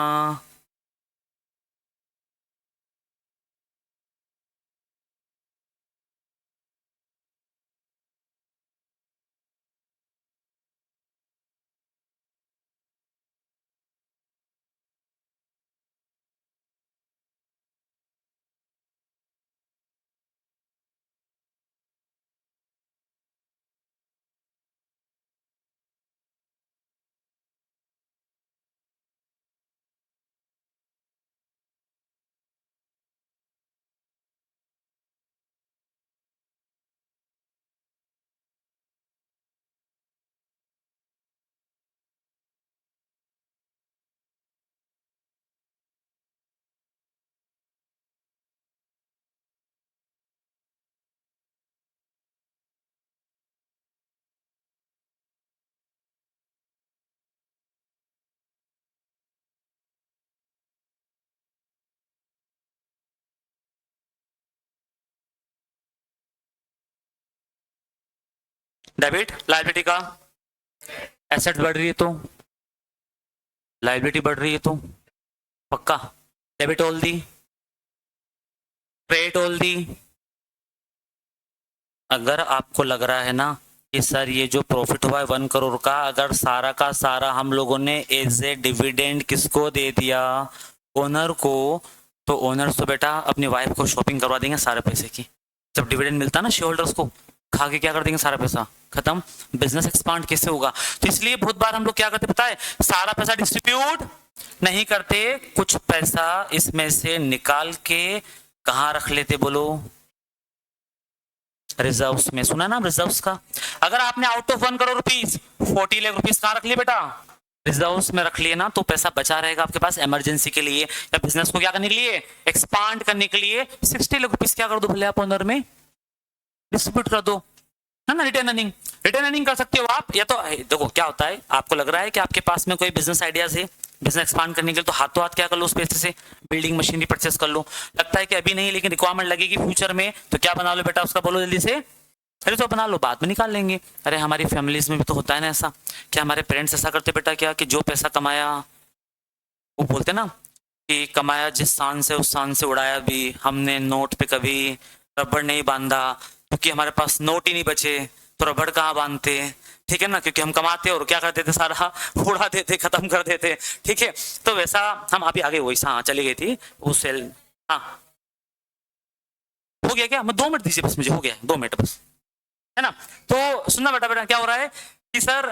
डेबिट लायबिलिटी का, एसेट बढ़ रही है तो लायबिलिटी बढ़ रही है तो पक्का डेबिट ऑल दी, क्रेडिट ऑल दी। अगर आपको लग रहा है ना कि सर ये जो प्रॉफिट हुआ है 1 करोड़ का, अगर सारा का सारा हम लोगों ने एज ए डिविडेंड किसको दे दिया, ओनर को, तो ओनर्स तो बेटा अपनी वाइफ को शॉपिंग करवा देंगे सारे पैसे की। जब डिविडेंड मिलता है ना शेयर होल्डर्स को, खा के क्या कर देंगे सारा पैसा खत्म। बिजनेस एक्सपांड कैसे होगा? तो इसलिए बहुत बार हम लोग क्या करते पता है, सारा पैसा डिस्ट्रीब्यूट नहीं करते, कुछ पैसा इसमें से निकाल के कहाँ रख लेते बोलो, रिजर्व्स में। सुना ना रिजर्व्स का? अगर आपने out of 1 crore rupees 40 lakh rupees कहाँ रख लिए बेटा, रिजर्व्स में रख लिए ना, तो पैसा बचा रहेगा आपके पास इमरजेंसी के लिए या बिजनेस को क्या करने के लिए, एक्सपांड करने के लिए। 60 लाख रुपीस क्या कर दो भले आप ओनर में डिस्ट्रीब्यूट कर दो, है ना। रिटर्न अर्निंग, रिटर्न अर्निंग कर सकते हो आप। या तो देखो क्या होता है, आपको लग रहा है कि आपके पास में कोई बिजनेस आइडियाज है बिजनेस एक्सपांड करने के लिए, तो हाथों हाथ क्या कर लो उस पैसे से, बिल्डिंग मशीनरी परचेस कर लो। लगता है कि अभी नहीं लेकिन रिक्वायरमेंट लगेगी फ्यूचर में, तो क्या बना लो बेटा उसका, बोलो जल्दी से, अरे तो बना लो बाद में निकाल लेंगे। अरे हमारी फैमिलीज में भी तो होता है ना ऐसा, क्या हमारे पेरेंट्स ऐसा करते बेटा क्या, कि जो पैसा कमाया, वो बोलते ना कि कमाया जिस शान से उस शान से उड़ाया भी, हमने नोट पे कभी रबड़ नहीं बांधा, क्योंकि हमारे पास नोट ही नहीं बचे तो रबड़ कहाँ बांधते, ठीक है ना, क्योंकि हम कमाते और क्या करते थे सारा उड़ा देते, खत्म कर देते, ठीक है। तो वैसा हम अभी आगे वही हाँ चली गई थी वो सेल। हाँ हो गया क्या, मैं 2 मिनट दीजिए बस मुझे, हो गया 2 मिनट बस, है ना। तो सुनना बेटा, बेटा क्या हो रहा है कि सर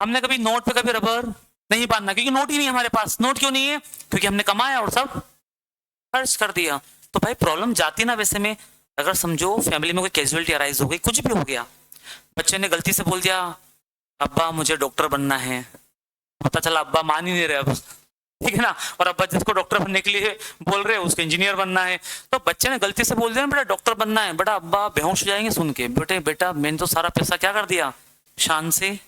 हमने कभी नोट पे कभी रबर नहीं बांधना, क्योंकि नोट ही नहीं हमारे पास। नोट क्यों नहीं है, क्योंकि हमने कमाया और सब खर्च कर दिया। तो भाई प्रॉब्लम जाती ना वैसे में, अगर समझो फैमिली में कोई कैजुअलिटी अराइज हो गई, कुछ भी हो गया, बच्चे ने गलती से बोल दिया अब्बा मुझे डॉक्टर बनना है, पता चला अब्बा मान ही नहीं रहे अब, ठीक है ना, और अब्बा जिसको डॉक्टर बनने के लिए बोल रहे हैं उसको इंजीनियर बनना है। तो बच्चे ने गलती से बोल दिया ना बेटा डॉक्टर बनना है, बेटा अब्बा बेहोश हो जाएंगे सुन के, बेटे बेटा मैंने तो सारा पैसा क्या कर दिया, शान से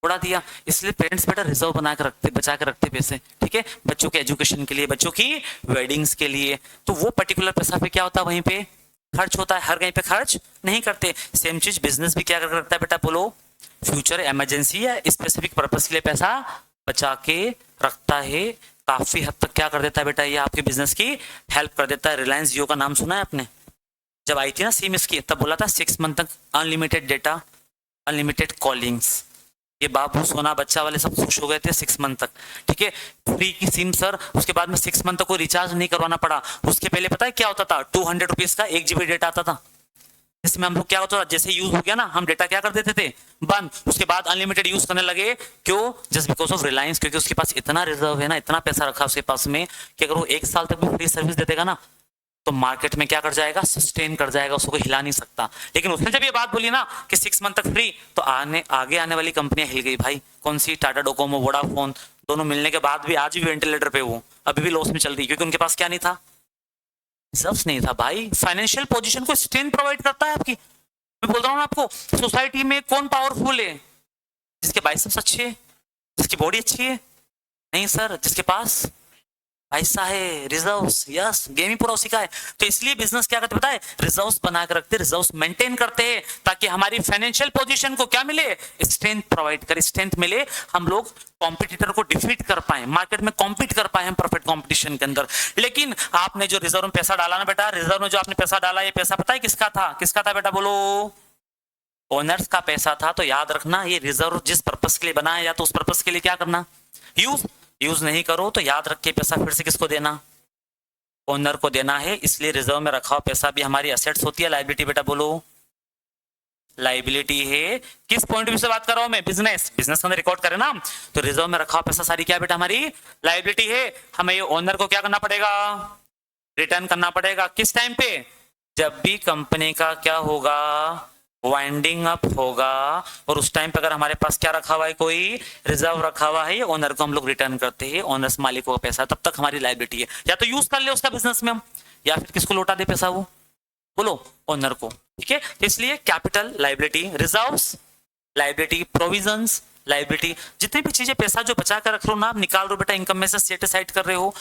उड़ा दिया। इसलिए पेरेंट्स बेटा रिजर्व बना के रखते, बचा के रखते पैसे, ठीक है, बच्चों के एजुकेशन के लिए, बच्चों की वेडिंग्स के लिए। तो वो पर्टिकुलर पैसा पे क्या होता है, वहीं पे खर्च होता है, हर कहीं पे खर्च नहीं करते। सेम चीज बिजनेस भी क्या कर रखता है बेटा, बोलो फ्यूचर इमरजेंसी या स्पेसिफिक पर्पस के लिए पैसा बचा के रखता है। काफी हद तक क्या कर देता है बेटा, ये आपके बिजनेस की हेल्प कर देता है। रिलायंस जियो का नाम सुना है आपने, जब आई थी ना सिम इसकी, तब बोला था 6 मंथ तक अनलिमिटेड डेटा, अनलिमिटेड कॉलिंग्स। ये बाबू सोना बच्चा वाले सब खुश हो गए थे 6 मंथ तक, ठीक है, फ्री की सिम सर। उसके बाद में 6 मंथ तक कोई रिचार्ज नहीं करवाना पड़ा। उसके पहले पता है क्या होता था, 200 रुपीज का 1 GB डेटा आता था, जिसमें हम लोग क्या होता था, जैसे यूज हो गया ना हम डेटा क्या कर देते थे बंद, उसके बाद अनलिमिटेड यूज करने लगे। क्यों? जस्ट बिकॉज ऑफ रिलायंस, क्योंकि उसके पास इतना रिजर्व है ना, इतना पैसा रखा उसके पास में कि अगर वो 1 साल तक भी फ्री सर्विस दे देगा ना, तो मार्केट में क्या कर जाएगा, सस्टेन कर जाएगा, उसको कोई हिला नहीं सकता। लेकिन उसने जब ये बात बोली ना कि 6 मंथ तक फ्री, तो आगे आने वाली कंपनियां हिल गई भाई। कौन सी? टाटा डोकोमो, वोडाफोन, दोनों मिलने के बाद भी आज भी वेंटिलेटर पे वो अभी भी लॉस में चल रही, क्योंकि उनके पास क्या नहीं था, रिजर्व्स नहीं था भाई। फाइनेंशियल पोजीशन को स्ट्रेंथ प्रोवाइड करता है आपकी। मैं बोल रहा हूँ ना आपको, सोसाइटी में कौन पावरफुल है, जिसके बाइसेप्स अच्छे है, जिसकी बॉडी अच्छी है? नहीं सर, जिसके पास पैसा है, रिजर्व्स। यस, गेम ही पूरा उसी का है। तो इसलिए बिजनेस क्या करते पता है, रिजर्व्स बना के रखते, रिजर्व्स मेंटेन करते हैं, ताकि हमारी फाइनेंशियल पोजीशन को क्या मिले, स्ट्रेंथ प्रोवाइड करे, स्ट्रेंथ मिले, हम लोग कॉम्पिटिटर को डिफीट कर पाए, मार्केट में कॉम्पीट कर पाए हम परफेक्ट कॉम्पिटिशन के अंदर। लेकिन आपने जो रिजर्व में पैसा डाला ना बेटा, रिजर्व में जो आपने पैसा डाला, ये पैसा पता है किसका था? किसका था बेटा, बोलो? ओनर्स का पैसा था। तो याद रखना, ये रिजर्व जिस पर्पस के लिए बना है, या तो उस पर्पस के लिए क्या करना, यूज नहीं करो तो याद रख के पैसा फिर से किसको देना, ओनर को देना है। इसलिए रिजर्व में रखा हुआ पैसा भी हमारी एसेट्स होती है, लायबिलिटी बेटा बोलो? लायबिलिटी है। किस पॉइंट ऑफ व्यू से बात कर रहा हूं मैं? बिजनेस के अंदर रिकॉर्ड करें ना, तो रिजर्व में रखा हुआ पैसा सारी क्या बेटा, हमारी लायबिलिटी है। हमें ये ओनर को क्या करना पड़ेगा, रिटर्न करना पड़ेगा। किस टाइम पे? जब भी कंपनी का क्या होगा, वाइंडिंग अप होगा, और उस टाइम पे अगर हमारे पास क्या रखा हुआ है, कोई रिजर्व रखा हुआ है, ओनर को हम लोग रिटर्न करते हैं। ओनर्स मालिकों का पैसा, तब तक हमारी लायबिलिटी है। या तो यूज कर ले उसका बिजनेस में हम, या फिर किसको लौटा दे पैसा, वो बोलो ओनर को, ठीक है। तो इसलिए capital liability, reserves liability, provisions liability, जितनी भी चीजें पैसा जो बचा कर रख रहे हो ना, आप निकाल रहे हो बेटा, इनकम में से सेट साइड कर रहे हो,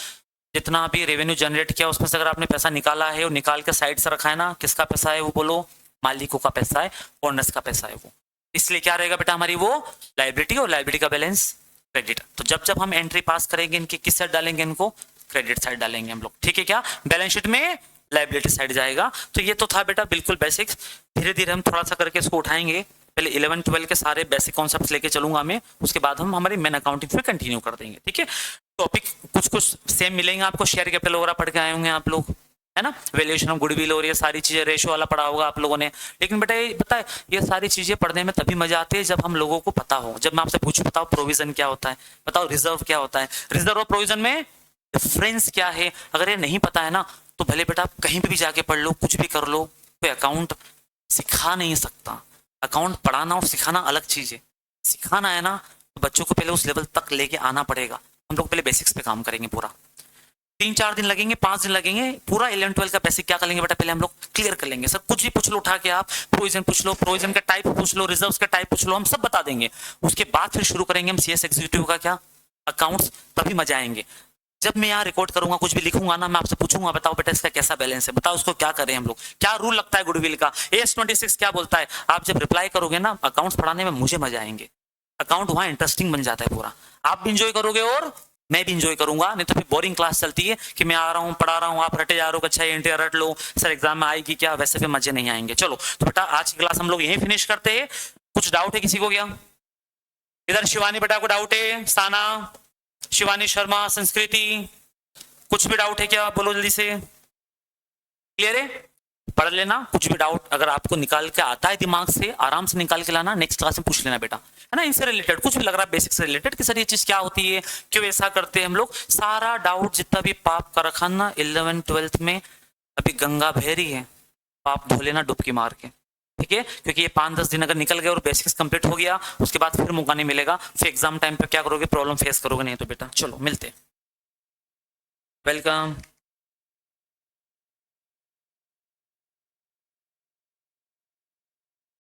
जितना भी रेवेन्यू जनरेट किया उसमें से अगर आपने पैसा निकाला है और निकाल के साइड से रखा है ना, किसका पैसा है वो, बोलो? मालिकों का पैसा है, ओनर्स का पैसा है वो। इसलिए क्या रहेगा बेटा हमारी वो लाइबिलिटी, और लाइबिलिटी का बैलेंस क्रेडिट। तो जब जब हम एंट्री पास करेंगे इनकी किस साइड डालेंगे, इनको क्रेडिट साइड डालेंगे हम लोग, ठीक है क्या, बैलेंस शीट में लाइबिलिटी साइड जाएगा। तो ये तो था बेटा बिल्कुल बेसिक्स, धीरे धीरे हम थोड़ा सा करके इसको उठाएंगे। पहले 11 12 के सारे बेसिक कॉन्सेप्ट्स लेके चलूंगा मैं, उसके बाद हम हमारी मेन अकाउंटिंग पे कंटिन्यू कर देंगे, ठीक है। टॉपिक कुछ कुछ सेम मिलेंगे आपको, शेयर कैपिटल वगैरह पढ़ के आए होंगे आप लोग, है ना, वैल्यूएशन ऑफ गुडविल और ये सारी चीजें, रेशो वाला पढ़ा होगा आप लोगों ने। लेकिन बेटा ये पता है, ये सारी चीजें पढ़ने में तभी मजा आती है जब हम लोगों को पता हो। जब मैं आपसे पूछूं बताओ प्रोविजन क्या होता है, बताओ रिजर्व क्या होता है, रिजर्व और प्रोविजन में डिफरेंस क्या है, अगर ये नहीं पता है ना तो भले बेटा आप कहीं पे भी जाके पढ़ लो, कुछ भी कर लो, कोई अकाउंट सिखा नहीं सकता। अकाउंट पढ़ाना और सिखाना अलग चीज है। सिखाना है ना तो बच्चों को पहले उस लेवल तक लेके आना पड़ेगा। हम लोग पहले बेसिक्स पे काम करेंगे पूरा, 3 4 दिन लगेंगे, 5 दिन लगेंगे, पूरा 11 12 का बेसिक क्या कर लेंगे बेटा, पहले हम लोग क्लियर कर लेंगे। सर कुछ भी पूछ लो उठा के, आप प्रोविजन पूछ लो, प्रोविजन का टाइप पूछ लो, रिजर्व्स का टाइप पूछ लो, हम सब बता देंगे। उसके बाद फिर शुरू करेंगे हम सीएस एग्जीक्यूटिव का क्या, अकाउंट्स, तभी मजा आएंगे। जब मैं यहाँ रिकॉर्ड करूंगा, कुछ भी लिखूंगा ना, मैं आपसे पूछूंगा बताओ बेटा इसका कैसा बैलेंस है, बताओ उसको क्या करें हम लोग, क्या रूल लगता है गुडविल का, AS 26 क्या बोलता है। आप जब रिप्लाई करोगे ना अकाउंट्स पढ़ाने में, मुझे मजा आएंगे। अकाउंट वहां इंटरेस्टिंग बन जाता है पूरा, आप भी इंजॉय करोगे और मैं भी इंजॉय करूंगा। नहीं तो फिर बोरिंग क्लास चलती है कि मैं आ रहा हूँ पढ़ा रहा हूँ, आप रटे जा रहे हो, अच्छा एंट्री रट लो सर एग्जाम में आएगी क्या, वैसे भी मजे नहीं आएंगे। चलो तो बेटा आज की क्लास हम लोग यहीं फिनिश करते हैं। कुछ डाउट है किसी को क्या? इधर शिवानी बेटा को डाउट है, साना, शिवानी शर्मा, संस्कृति, कुछ भी डाउट है क्या, बोलो जल्दी से। क्लियर है? पढ़ लेना, कुछ भी डाउट अगर आपको निकाल के आता है दिमाग से, आराम से निकाल के लाना, नेक्स्ट क्लास में पूछ लेना बेटा, है ना। इनसे रिलेटेड कुछ भी लग रहा है बेसिक से रिलेटेड कि सर ये चीज क्या होती है, क्यों ऐसा करते हैं हम लोग, सारा डाउट जितना भी पाप का रखा ना 11 12 में, अभी गंगा बह रही है, पाप धो लेना डुबकी मार के, ठीक है। क्योंकि ये 5 10 दिन अगर निकल गए और बेसिक्स कंप्लीट हो गया, उसके बाद फिर मौका नहीं मिलेगा, फिर एग्जाम टाइम पे क्या करोगे, प्रॉब्लम फेस करोगे नहीं तो बेटा। चलो मिलते, वेलकम।